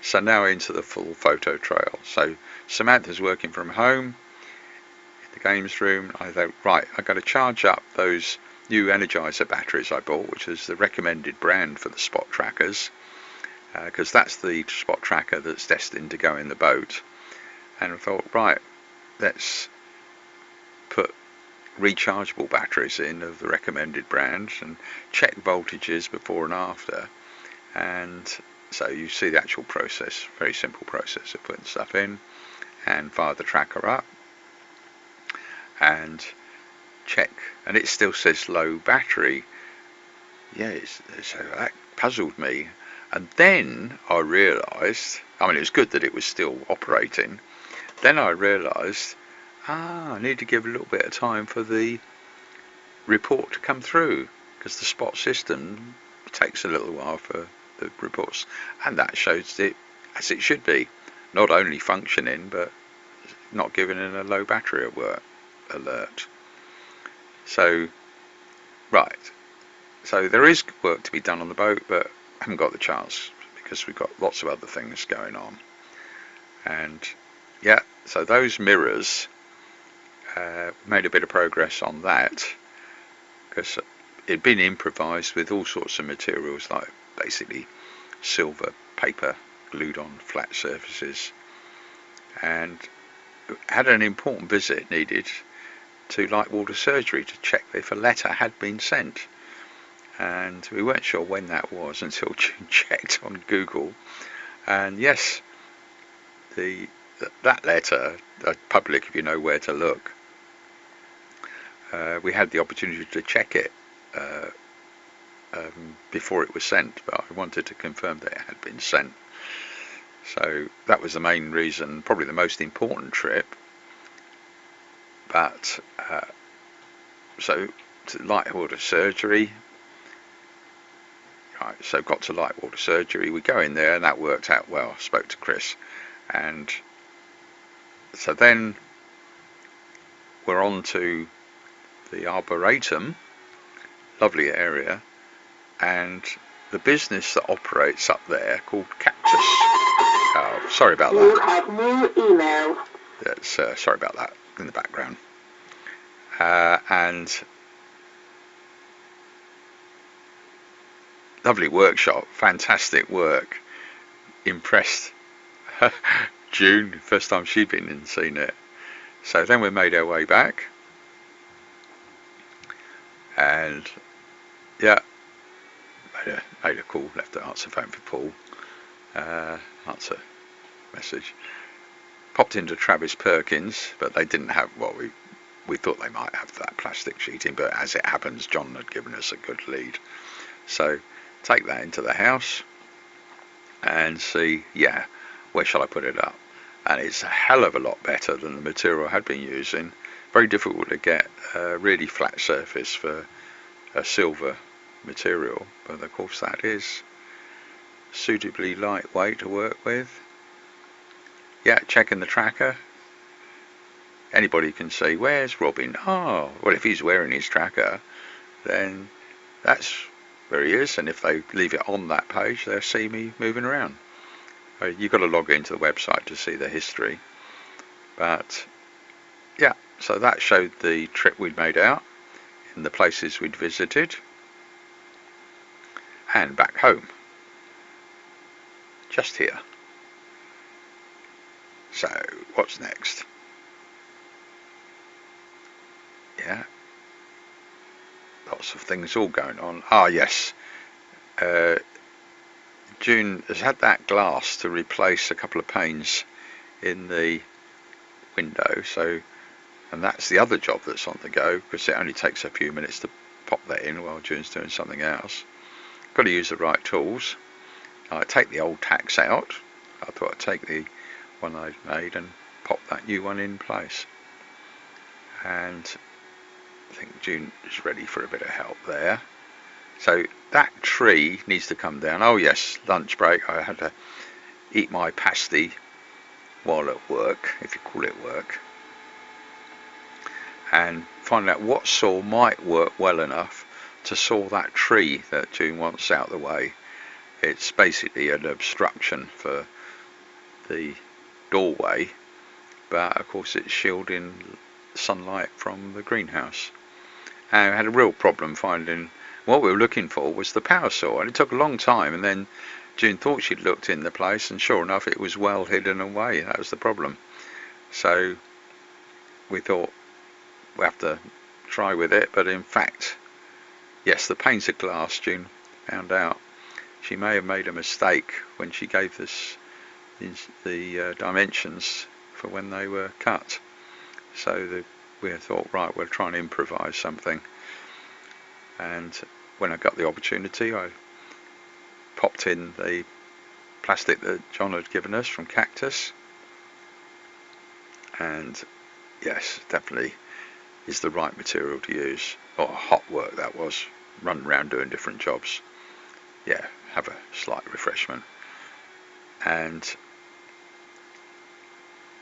So now into the full photo trail. So Samantha's working from home in the games room. I thought, right, I've got to charge up those new Energizer batteries I bought, which is the recommended brand for the spot trackers, because that's the spot tracker that's destined to go in the boat. And I thought, right, let's put rechargeable batteries in of the recommended brands and check voltages before and after. And so you see the actual process, very simple process of putting stuff in, and fire the tracker up and check, and it still says low battery. Yeah, so that puzzled me. And then I realised, I mean, it was good that it was still operating. Then I realised, I need to give a little bit of time for the report to come through, because the spot system takes a little while for the reports, and that shows it as it should be, not only functioning but not giving in a low battery alert. So right, so there is work to be done on the boat, but I haven't got the chance because we've got lots of other things going on. And yeah, so those mirrors, made a bit of progress on that, because it'd been improvised with all sorts of materials, like basically silver paper glued on flat surfaces, and had an important visit needed to light water surgery to check if a letter had been sent, and we weren't sure when that was until June checked on Google, and yes, that letter, public if you know where to look, we had the opportunity to check it before it was sent, but I wanted to confirm that it had been sent. So that was the main reason, probably the most important trip. But so to light water surgery, right, so got to light water surgery, we go in there and that worked out well. I spoke to Chris, and so then we're on to the Arboretum, lovely area, and the business that operates up there called Captions. Oh, sorry about that. You have new email. That's, sorry about that in the background. And lovely workshop, fantastic work. Impressed June, first time she'd been and seen it. So then we made our way back, and yeah, made a call, left the answer phone for Paul, answer message, popped into Travis Perkins, but they didn't have, well, we thought they might have that plastic sheeting, but as it happens, John had given us a good lead. So take that into the house and see, yeah, where shall I put it up? And it's a hell of a lot better than the material I had been using. Very difficult to get a really flat surface for a silver material, but of course that is suitably lightweight to work with. Yeah, checking the tracker. Anybody can say, where's Robin? Oh, well, if he's wearing his tracker, then that's where he is, and if they leave it on that page, they'll see me moving around. You've got to log into the website to see the history. But yeah, so that showed the trip we'd made out in the places we'd visited, and back home, just here. So what's next? Yeah, lots of things all going on. Ah, yes, June has had that glass to replace a couple of panes in the window, so, and that's the other job that's on the go, because it only takes a few minutes to pop that in while June's doing something else. Got to use the right tools. I take the old tacks out. I thought I'd take the one I'd made and pop that new one in place. And I think June is ready for a bit of help there. So that tree needs to come down. Oh yes, lunch break. I had to eat my pasty while at work, if you call it work, and find out what saw might work well enough to saw that tree that June wants out of the way. It's basically an obstruction for the doorway, but of course it's shielding sunlight from the greenhouse. and had a real problem finding what we were looking for was the power saw, and it took a long time. And then June thought she'd looked in the place, and sure enough it was well hidden away. That was the problem. So we thought we have to try with it, but in fact, yes, the panes of glass, June found out. She may have made a mistake when she gave us the dimensions for when they were cut. So we thought, right, we'll try and improvise something. And when I got the opportunity, I popped in the plastic that John had given us from Cactus, and yes, definitely is the right material to use. Oh, hot work that was, running around doing different jobs. Yeah, have a slight refreshment. And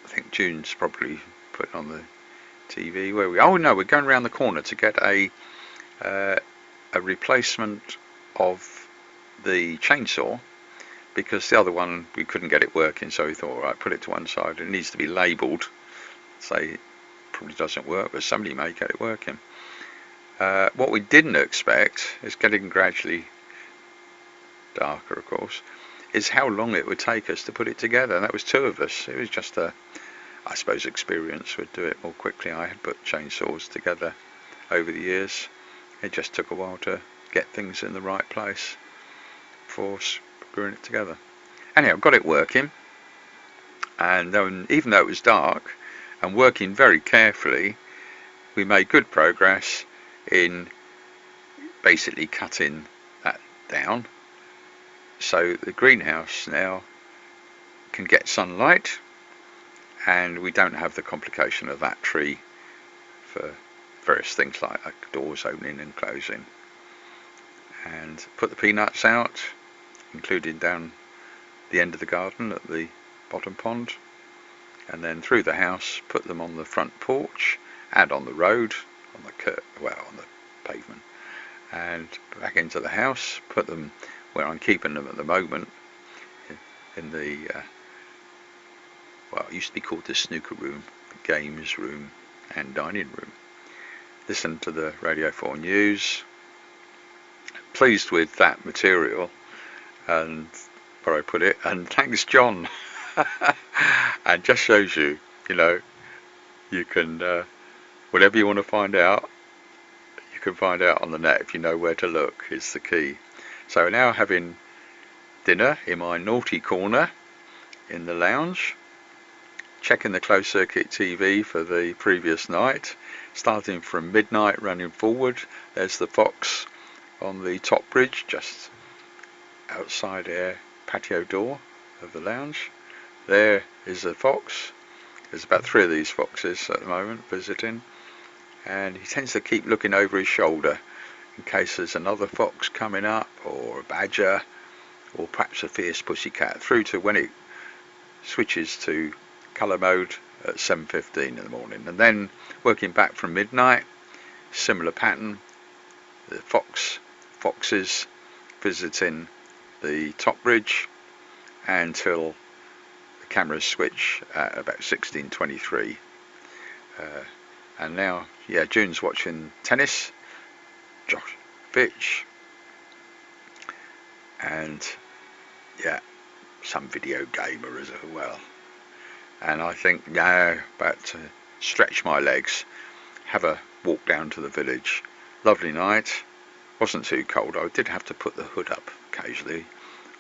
I think June's probably put on the TV where oh no, we're going around the corner to get a replacement of the chainsaw, because the other one we couldn't get it working, so we thought, all right, put it to one side. It needs to be labelled, say it probably doesn't work, but somebody may get it working. What we didn't expect is getting gradually darker, of course, is how long it would take us to put it together. And that was two of us. It was just I suppose experience would do it more quickly. I had put chainsaws together over the years. It just took a while to get things in the right place for screwing it together. Anyhow, got it working, and even though it was dark and working very carefully, we made good progress in basically cutting that down, so the greenhouse now can get sunlight, and we don't have the complication of that tree for various things like doors opening and closing. And put the peanuts out, including down the end of the garden at the bottom pond, and then through the house, put them on the front porch and on the road, on the pavement, and back into the house, put them where I'm keeping them at the moment, in the it used to be called the snooker room, the games room and dining room. Listen to the Radio 4 News. Pleased with that material and where I put it, and thanks John. And just shows you, you can whatever you want to find out, you can find out on the net if you know where to look, is the key. So now having dinner in my naughty corner in the lounge, checking the closed circuit TV for the previous night, starting from midnight running forward. There's the fox on the top bridge just outside our patio door of the lounge. There is a fox. There's about 3 of these foxes at the moment visiting, and he tends to keep looking over his shoulder in case there's another fox coming up, or a badger, or perhaps a fierce pussycat, through to when it switches to colour mode at 7:15 in the morning. And then working back from midnight, similar pattern, the foxes visiting the top bridge until the cameras switch at about 16:23. And now, June's watching tennis, Josh Fitch, and some video gamer as well. And I think now about to stretch my legs, have a walk down to the village. Lovely night, wasn't too cold. I did have to put the hood up occasionally,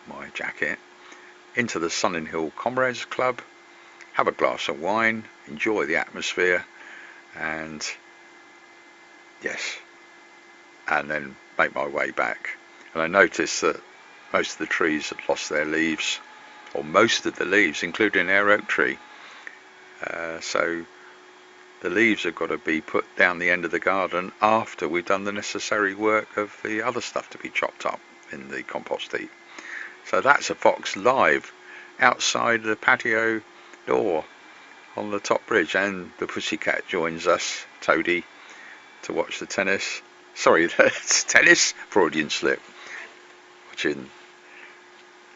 my jacket. Into the Sunninghill Comrades Club, have a glass of wine, enjoy the atmosphere, and then make my way back. And I noticed that most of the trees had lost their leaves, or most of the leaves, including our oak tree. So the leaves have got to be put down the end of the garden after we've done the necessary work of the other stuff to be chopped up in the compost heap. So that's a fox live outside the patio door on the top bridge, and the pussycat joins us, Toadie, to watch the tennis. Sorry, that's tennis, Freudian slip. Watching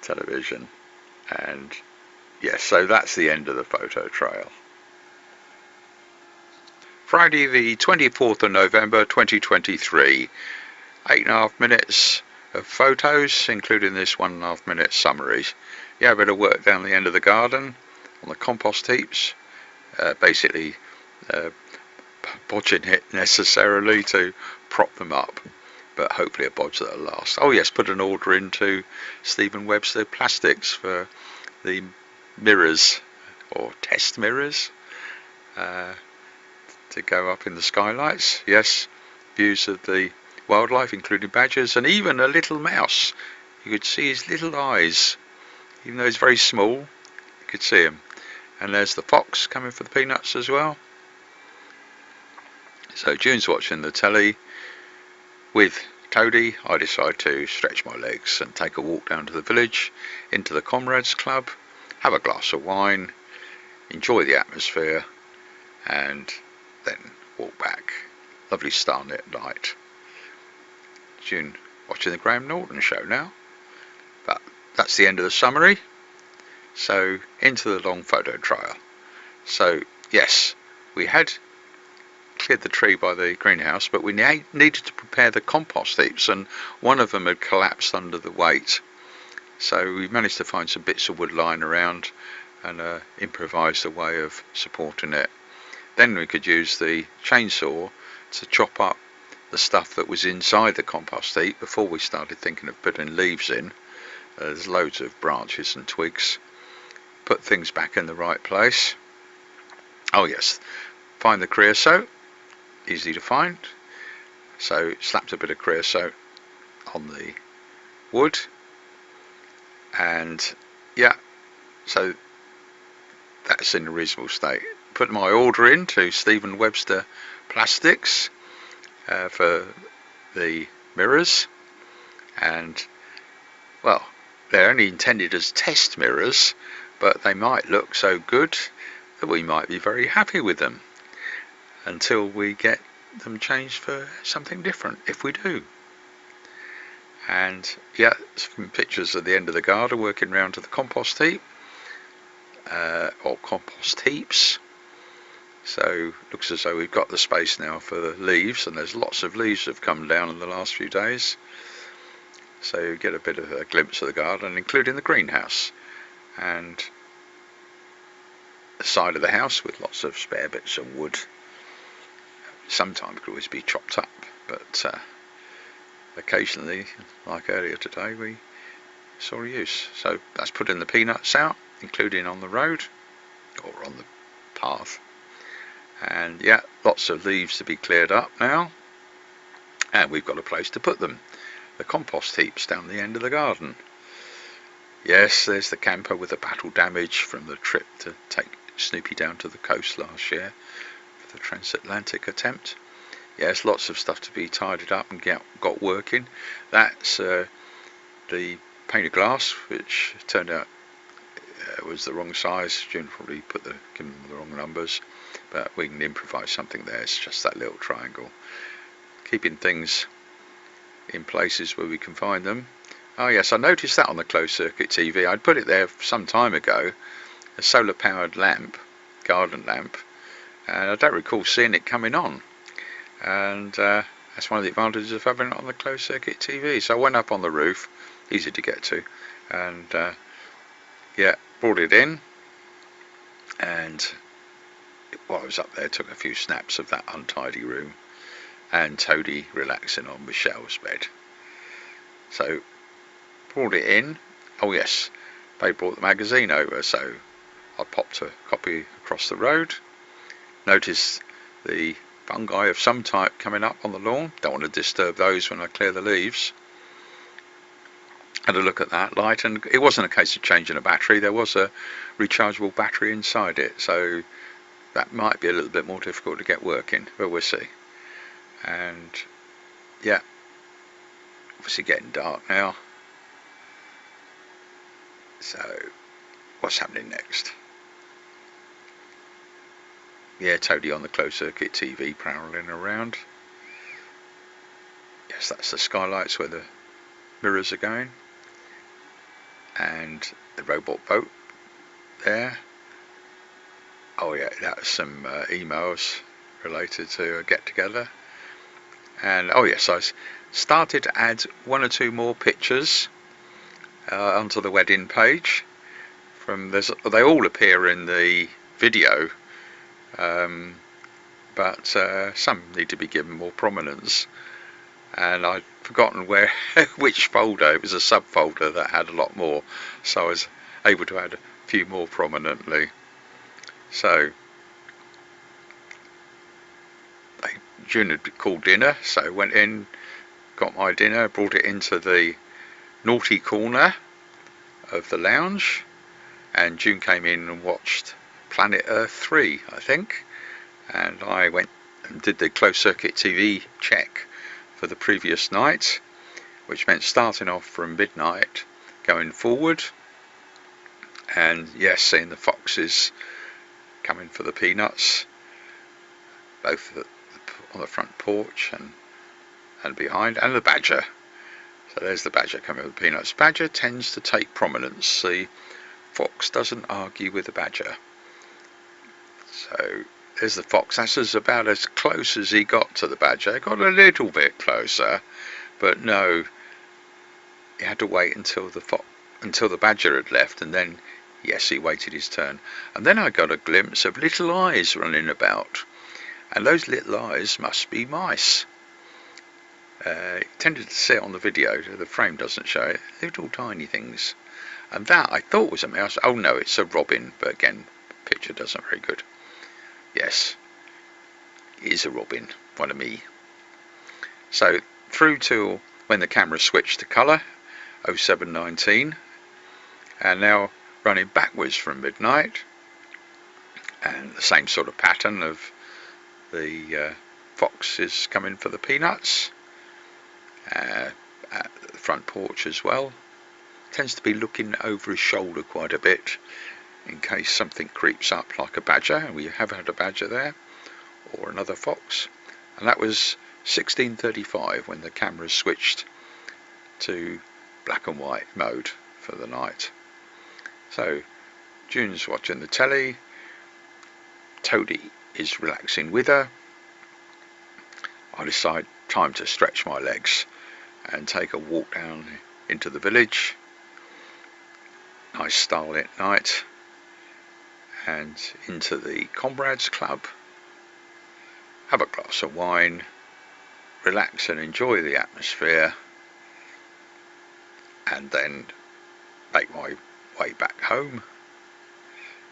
television. And so that's the end of the photo trail. Friday the 24th of November 2023. 8.5 minutes of photos, including this 1.5 minute summary. Yeah, a bit of work down the end of the garden on the compost heaps. Basically bodging it necessarily to prop them up, but hopefully a bodge that'll last. Oh yes, put an order into Stephen Webster Plastics for the mirrors, or test mirrors, to go up in the skylights. Yes, views of the wildlife, including badgers and even a little mouse. You could see his little eyes, even though he's very small, you could see him. And there's the fox coming for the peanuts as well. So June's watching the telly. With Toadie, I decide to stretch my legs and take a walk down to the village, into the Comrades Club, have a glass of wine, enjoy the atmosphere, and then walk back. Lovely starlit night. June watching the Graham Norton show now. But that's the end of the summary. So into the long photo trial. So yes, we had cleared the tree by the greenhouse, but we needed to prepare the compost heaps, and one of them had collapsed under the weight. So we managed to find some bits of wood lying around and improvised a way of supporting it. Then we could use the chainsaw to chop up the stuff that was inside the compost heap before we started thinking of putting leaves in. There's loads of branches and twigs. Put things back in the right place. Oh yes, find the creosote, easy to find. So slapped a bit of creosote on the wood, and yeah, so that's in a reasonable state. Put my order in to Stephen Webster Plastics for the mirrors, and well, they're only intended as test mirrors, but they might look so good that we might be very happy with them until we get them changed for something different, if we do. And yeah, some pictures at the end of the garden working round to the compost heap, or compost heaps. So looks as though we've got the space now for the leaves, and there's lots of leaves have come down in the last few days. So you get a bit of a glimpse of the garden, including the greenhouse and the side of the house with lots of spare bits of wood. Sometimes it could always be chopped up, but occasionally, like earlier today, we saw use. So that's putting the peanuts out, including on the road or on the path. And yeah, lots of leaves to be cleared up now, and we've got a place to put them. The compost heaps down the end of the garden. Yes, there's the camper with the battle damage from the trip to take Snoopy down to the coast last year for the transatlantic attempt. Yes, lots of stuff to be tidied up and got working. That's the pane of glass, which turned out was the wrong size. June probably given them the wrong numbers, but we can improvise something there. It's just that little triangle, keeping things in places where we can find them. Oh yes, I noticed that on the closed circuit TV. I'd put it there some time ago, a solar powered lamp, garden lamp, and I don't recall seeing it coming on. And that's one of the advantages of having it on the closed circuit TV. So I went up on the roof, easy to get to, and yeah, brought it in, and while I was up there, took a few snaps of that untidy room and Toadie relaxing on Michelle's bed. So brought it in. Oh yes, they brought the magazine over, so I popped a copy across the road. Noticed the fungi of some type coming up on the lawn. Don't want to disturb those when I clear the leaves. Had a look at that light, and it wasn't a case of changing a battery. There was a rechargeable battery inside it, so that might be a little bit more difficult to get working, but we'll see. And yeah, obviously getting dark now. So what's happening next? Yeah, Toadie on the closed circuit TV prowling around. Yes, that's the skylights where the mirrors are going, and the robot boat there. Oh yeah, that's some emails related to a get together. And oh yes, I started to add one or two more pictures onto the wedding page. They all appear in the video, but some need to be given more prominence. And I'd forgotten which folder. It was a subfolder that had a lot more, so I was able to add a few more prominently. So June had called dinner, so I went in, got my dinner, brought it into the naughty corner of the lounge, and June came in and watched Planet Earth 3, I think, and I went and did the closed circuit TV check for the previous night, which meant starting off from midnight going forward, and yes, seeing the foxes coming for the peanuts, both on the front porch and behind, and the badger. So there's the badger coming with the peanuts. Badger tends to take prominence. The fox doesn't argue with the badger. So there's the fox. That's about as close as he got to the badger. He got a little bit closer, but no, he had to wait until the badger had left, and then yes, he waited his turn. And then I got a glimpse of little eyes running about, and those little eyes must be mice. You tended to see it on the video, the frame doesn't show it, little tiny things. And that I thought was a mouse. Oh no, it's a robin, but again, picture doesn't very good. Yes, it is a robin, one of me. So through till when the camera switched to colour, 0719, and now running backwards from midnight, and the same sort of pattern of the fox is coming for the peanuts, at the front porch as well. Tends to be looking over his shoulder quite a bit in case something creeps up like a badger, and we have had a badger there, or another fox. And that was 16:35 when the camera switched to black and white mode for the night. So June's watching the telly, Toadie is relaxing with her. I decide time to stretch my legs and take a walk down into the village. Nice starlit night, and into the Comrades Club, have a glass of wine, relax and enjoy the atmosphere, and then make my way back home.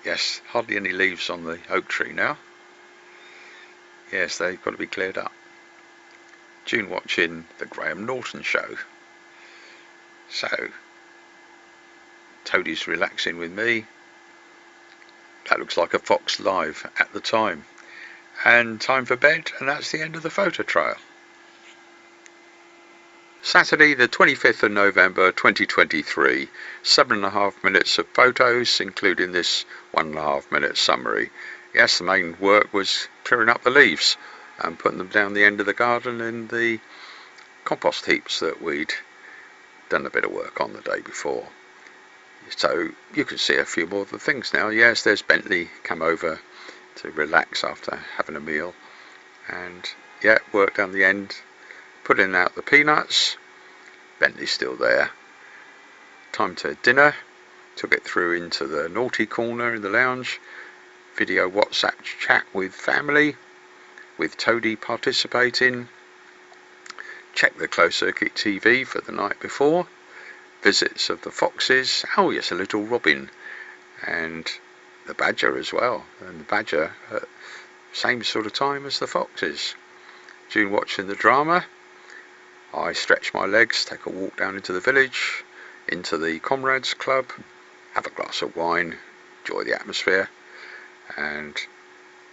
Yes, hardly any leaves on the oak tree now. Yes, they've got to be cleared up. June watching the Graham Norton show. So Toadie's relaxing with me. That looks like a fox live at the time. And time for bed, and that's the end of the photo trail. Saturday the 25th of November 2023, 7.5 minutes of photos, including this 1.5 minute summary. Yes, the main work was clearing up the leaves and putting them down the end of the garden in the compost heaps that we'd done a bit of work on the day before. So you can see a few more of the things now. Yes, there's Bentley come over to relax after having a meal, and yeah, work down the end, putting out the peanuts. Bentley's still there. Time to dinner. Took it through into the naughty corner in the lounge. Video WhatsApp chat with family, with Toadie participating. Check the closed circuit TV for the night before. Visits of the foxes. Oh yes, a little robin, and the badger as well. And the badger at same sort of time as the foxes. June watching the drama. I stretch my legs, take a walk down into the village, into the Comrades Club, have a glass of wine, enjoy the atmosphere, and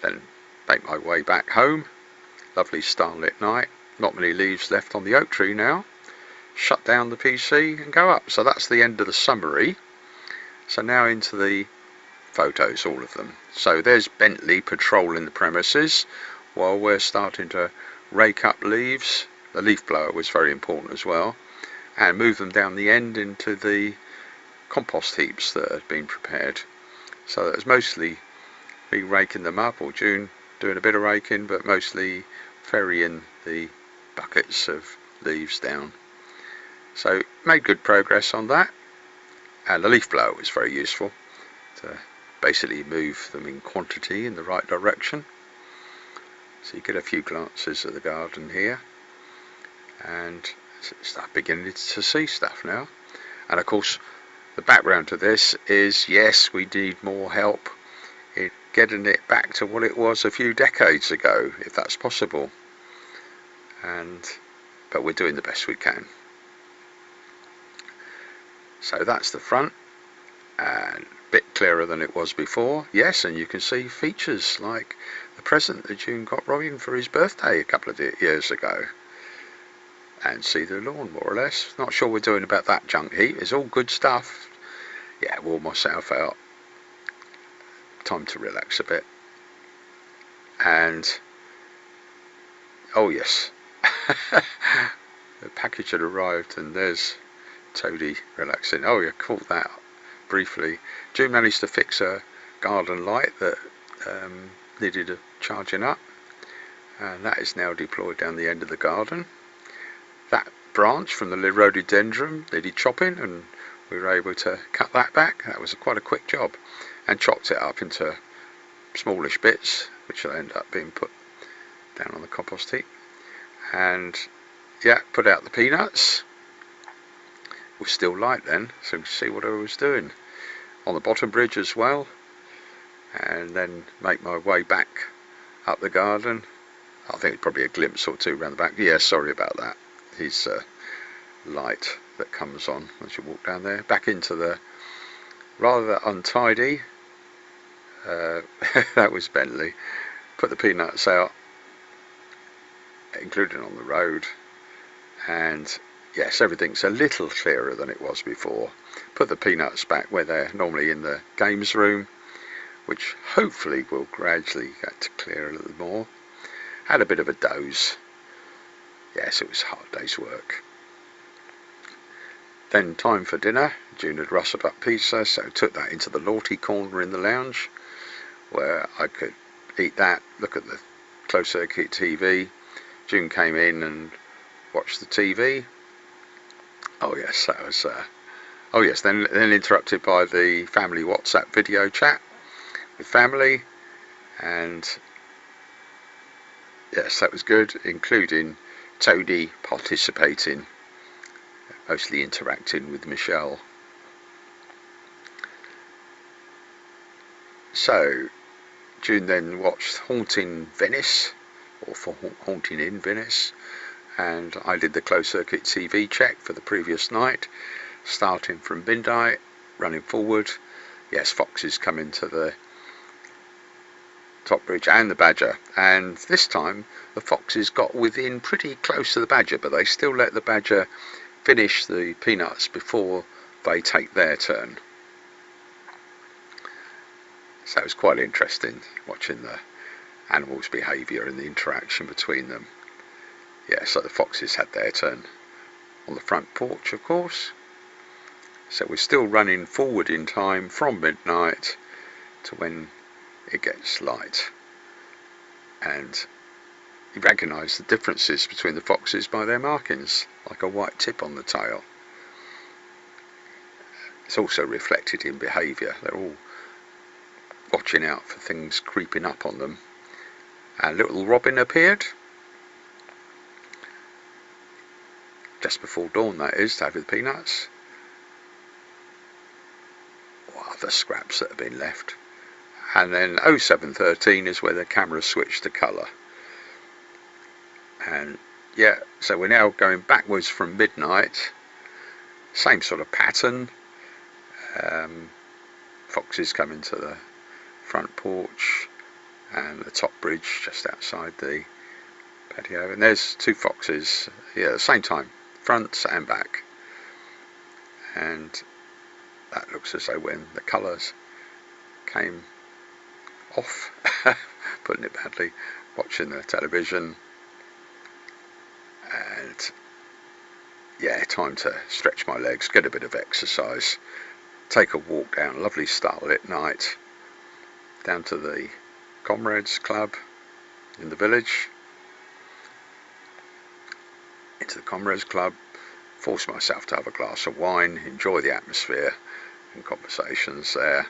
then make my way back home. Lovely starlit night, not many leaves left on the oak tree now. Shut down the PC and go up. So that's the end of the summary. So now into the photos, all of them. So there's Bentley patrolling the premises while we're starting to rake up leaves. The leaf blower was very important as well, and move them down the end into the compost heaps that had been prepared. So that was mostly me raking them up, or June doing a bit of raking, but mostly ferrying the buckets of leaves down. So made good progress on that, and the leaf blower was very useful to basically move them in quantity in the right direction. So you get a few glances at the garden here, and start beginning to see stuff now. And of course the background to this is, yes, we need more help in getting it back to what it was a few decades ago, if that's possible. But we're doing the best we can. So that's the front, and a bit clearer than it was before. Yes, and you can see features like the present that June got Robin for his birthday a couple of years ago, and see the lawn more or less. Not sure we're doing about that junk heap. It's all good stuff. Yeah, wore myself out. Time to relax a bit. And oh yes, the package had arrived, and there's Toadie relaxing. Oh yeah, caught that briefly. June managed to fix a garden light that needed a charging up, and that is now deployed down the end of the garden. That branch from the rhododendron needed chopping, and we were able to cut that back. That was quite a quick job, and chopped it up into smallish bits, which will end up being put down on the compost heap. And yeah, put out the peanuts. It was still light then, so you can see what I was doing on the bottom bridge as well, and then make my way back up the garden. I think probably a glimpse or two around the back. Yeah, sorry about that. His light that comes on as you walk down there. Back into the rather untidy, that was Bentley. Put the peanuts out, including on the road, and yes, everything's a little clearer than it was before. Put the peanuts back where they're normally in the games room, which hopefully will gradually get to clear a little more. Had a bit of a doze. Yes, it was a hard day's work. Then time for dinner. June had rustled up pizza, so took that into the Lorty corner in the lounge, where I could eat that, look at the closed circuit TV. June came in and watched the TV. Oh yes, that was oh yes, then interrupted by the family WhatsApp video chat with family, and yes, that was good, including Toadie participating, mostly interacting with Michelle. So June then watched Haunting Venice, or for Haunting in Venice, and I did the closed circuit TV check for the previous night, starting from midnight, running forward. Yes, foxes come into the top bridge and the badger, and this time the foxes got within pretty close to the badger, but they still let the badger finish the peanuts before they take their turn. So it was quite interesting watching the animals' behaviour and the interaction between them. Yeah, so the foxes had their turn on the front porch, of course. So we're still running forward in time from midnight to when it gets light. And you recognise the differences between the foxes by their markings, like a white tip on the tail. It's also reflected in behaviour. They're all watching out for things creeping up on them. And little Robin appeared just before dawn, that is, to have the peanuts. What other scraps that have been left. And then 0713 is where the camera switched to colour. And yeah, so we're now going backwards from midnight. Same sort of pattern. Foxes coming to the front porch and the top bridge just outside the patio. And there's two foxes, yeah, at the same time, front and back. And that looks as though when the colours came off, putting it badly, watching the television, and yeah, time to stretch my legs, get a bit of exercise, take a walk down, lovely starlit night, down to the Comrades Club, in the village, into the Comrades Club, force myself to have a glass of wine, enjoy the atmosphere and conversations there,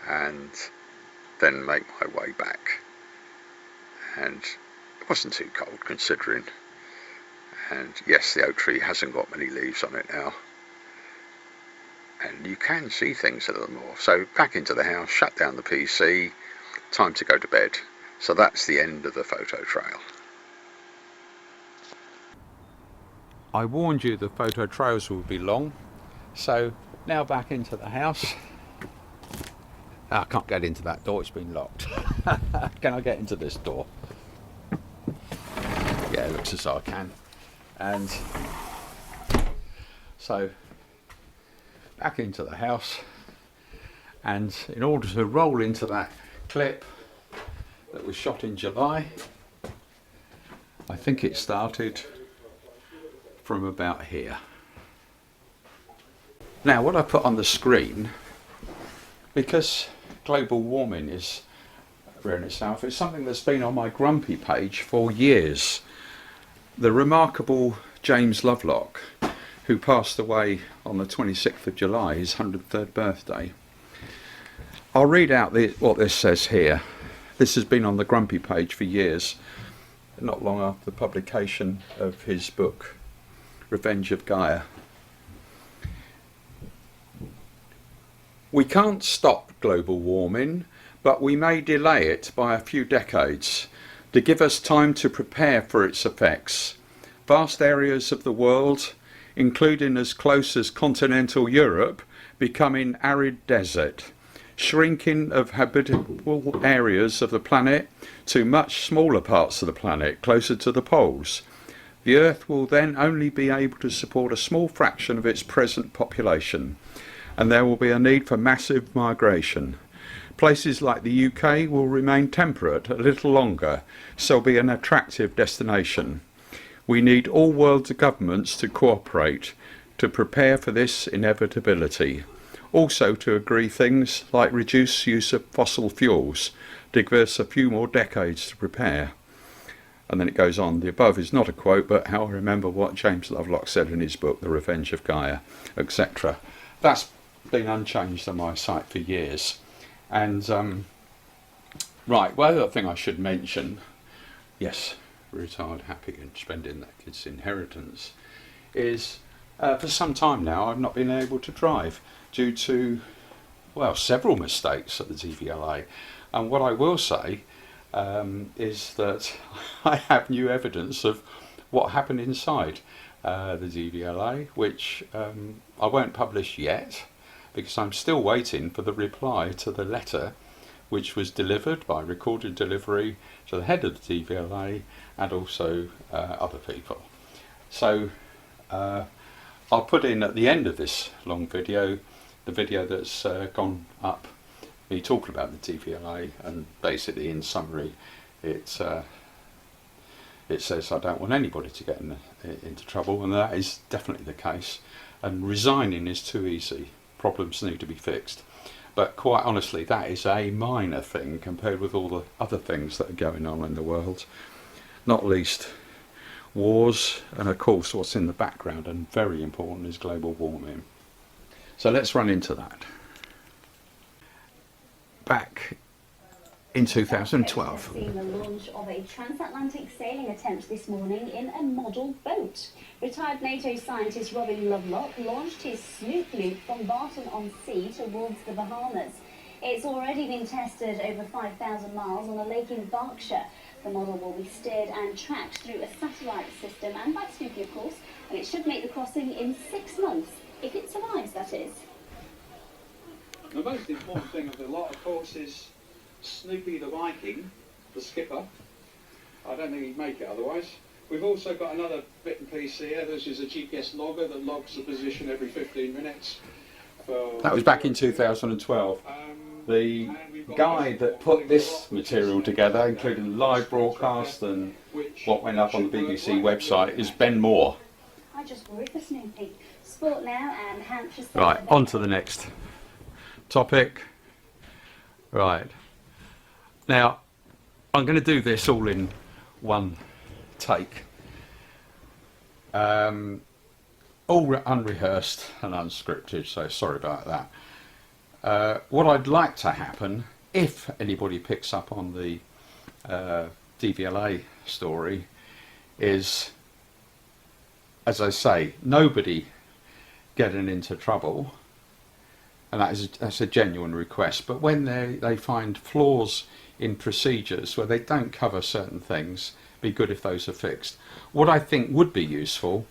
and then make my way back. And it wasn't too cold considering, and yes, the oak tree hasn't got many leaves on it now, and you can see things a little more. So back into the house, shut down the PC, time to go to bed. So that's the end of the photo trail. I warned you the photo trails will be long, so now back into the house. I can't get into that door, it's been locked. Can I get into this door? Yeah, it looks as though I can. And so back into the house, and in order to roll into that clip that was shot in July, I think it started from about here. Now what I put on the screen, because global warming is rearing itself, it's something that's been on my grumpy page for years. The remarkable James Lovelock, who passed away on the 26th of July, his 103rd birthday. I'll read out what this says here. This has been on the grumpy page for years, not long after the publication of his book Revenge of Gaia. We can't stop global warming, but we may delay it by a few decades to give us time to prepare for its effects. Vast areas of the world, including as close as continental Europe, becoming arid desert, shrinking of habitable areas of the planet to much smaller parts of the planet, closer to the poles. The Earth will then only be able to support a small fraction of its present population, and there will be a need for massive migration. Places like the UK will remain temperate a little longer, so be an attractive destination. We need all world governments to cooperate to prepare for this inevitability. Also to agree things like reduce use of fossil fuels, to give us a few more decades to prepare. And then it goes on. The above is not a quote, but how I remember what James Lovelock said in his book, The Revenge of Gaia, etc. That's been unchanged on my site for years. And right, well, the other thing I should mention, yes, retired, happy and spending that kid's inheritance, is for some time now I've not been able to drive due to, well, several mistakes at the DVLA. And what I will say is that I have new evidence of what happened inside the DVLA, which I won't publish yet because I'm still waiting for the reply to the letter which was delivered by recorded delivery to the head of the DVLA and also other people. So I'll put in at the end of this long video the video that's gone up, me talking about the DVLA, and basically in summary it says I don't want anybody to get into trouble, and that is definitely the case, and resigning is too easy. Problems need to be fixed. But quite honestly, that is a minor thing compared with all the other things that are going on in the world, not least wars, and of course what's in the background and very important is global warming. So let's run into that. Back in 2012. Seen the launch of a transatlantic sailing attempt this morning in a model boat. Retired NATO scientist Robin Lovelock launched his Snoop loop from Barton-on-Sea towards the Bahamas. It's already been tested over 5,000 miles on a lake in Berkshire. The model will be steered and tracked through a satellite system and by Snoopy, of course, and it should make the crossing in 6 months, if it survives, that is. The most important thing of the lot, of course, is Snoopy the Viking, the skipper. I don't think he'd make it otherwise. We've also got another bit and piece here. This is a GPS logger that logs the position every 15 minutes. That was back in 2012. The guy that put this material together, including the live broadcast and what went up on the BBC website, is Ben Moore. I just worried for Snoopy. Sport now and Hampshire. Right, on to the next topic. Right. Now, I'm going to do this all in one take. All unrehearsed and unscripted, so sorry about that. What I'd like to happen, if anybody picks up on the DVLA story, is, as I say, nobody getting into trouble, and that's a genuine request. But when they find flaws in procedures where they don't cover certain things, be good if those are fixed. What I think would be useful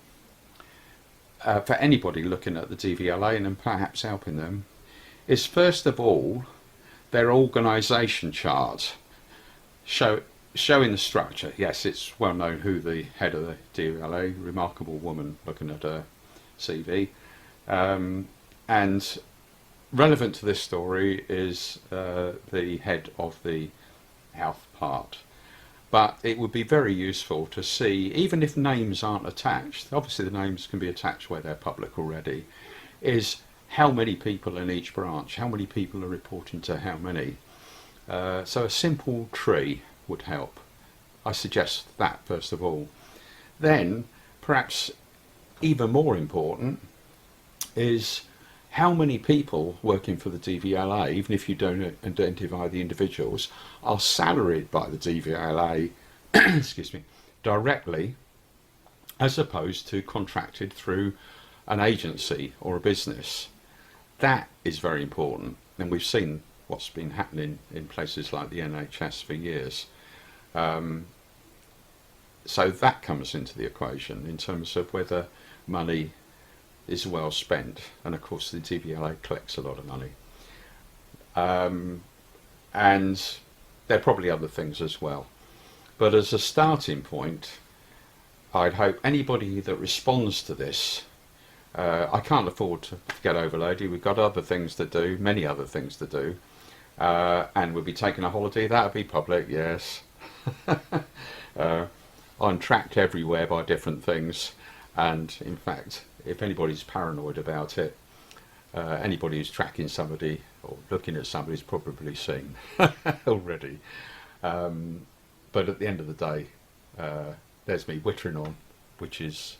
for anybody looking at the DVLA and perhaps helping them is, first of all, their organisation chart showing the structure. Yes, it's well known who the head of the DVLA, remarkable woman, looking at her CV, and relevant to this story is the head of the health part. But it would be very useful to see, even if names aren't attached, obviously the names can be attached where they're public already, is how many people in each branch, how many people are reporting to how many. So a simple tree would help. I suggest that first of all. Then, perhaps even more important, is how many people working for the DVLA, even if you don't identify the individuals, are salaried by the DVLA excuse me, directly, as opposed to contracted through an agency or a business. That is very important, and we've seen what's been happening in places like the NHS for years. So that comes into the equation in terms of whether money is well spent, and of course the DVLA collects a lot of money, and there are probably other things as well, but as a starting point, I'd hope anybody that responds to this, I can't afford to get overloaded, we've got other things to do, many other things to do, and we'll be taking a holiday, that'll be public, yes. I'm tracked everywhere by different things, and in fact, if anybody's paranoid about it, anybody who's tracking somebody or looking at somebody's probably seen already. But at the end of the day, there's me whittering on, which is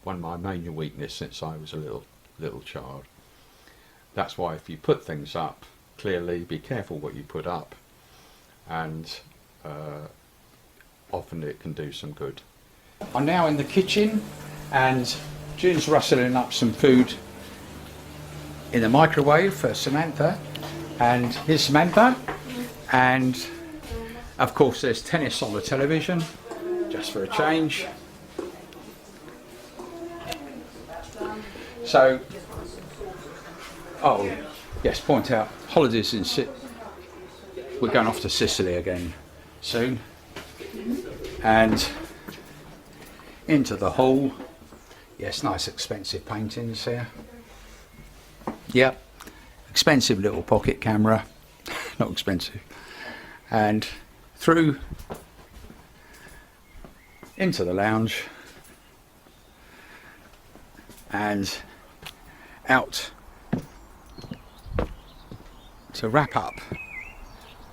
one of my main weaknesses since I was a little child. That's why if you put things up clearly, be careful what you put up, and often it can do some good. I'm now in the kitchen, and June's rustling up some food in the microwave for Samantha, and here's Samantha, and of course there's tennis on the television, just for a change. So, oh yes, point out, holidays in we're going off to Sicily again soon, and into the hall. Yes, nice expensive paintings here. Yep, expensive little pocket camera, not expensive. And through into the lounge and out to wrap up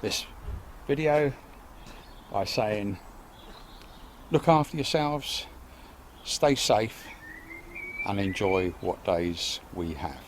this video by saying, look after yourselves, stay safe, and enjoy what days we have.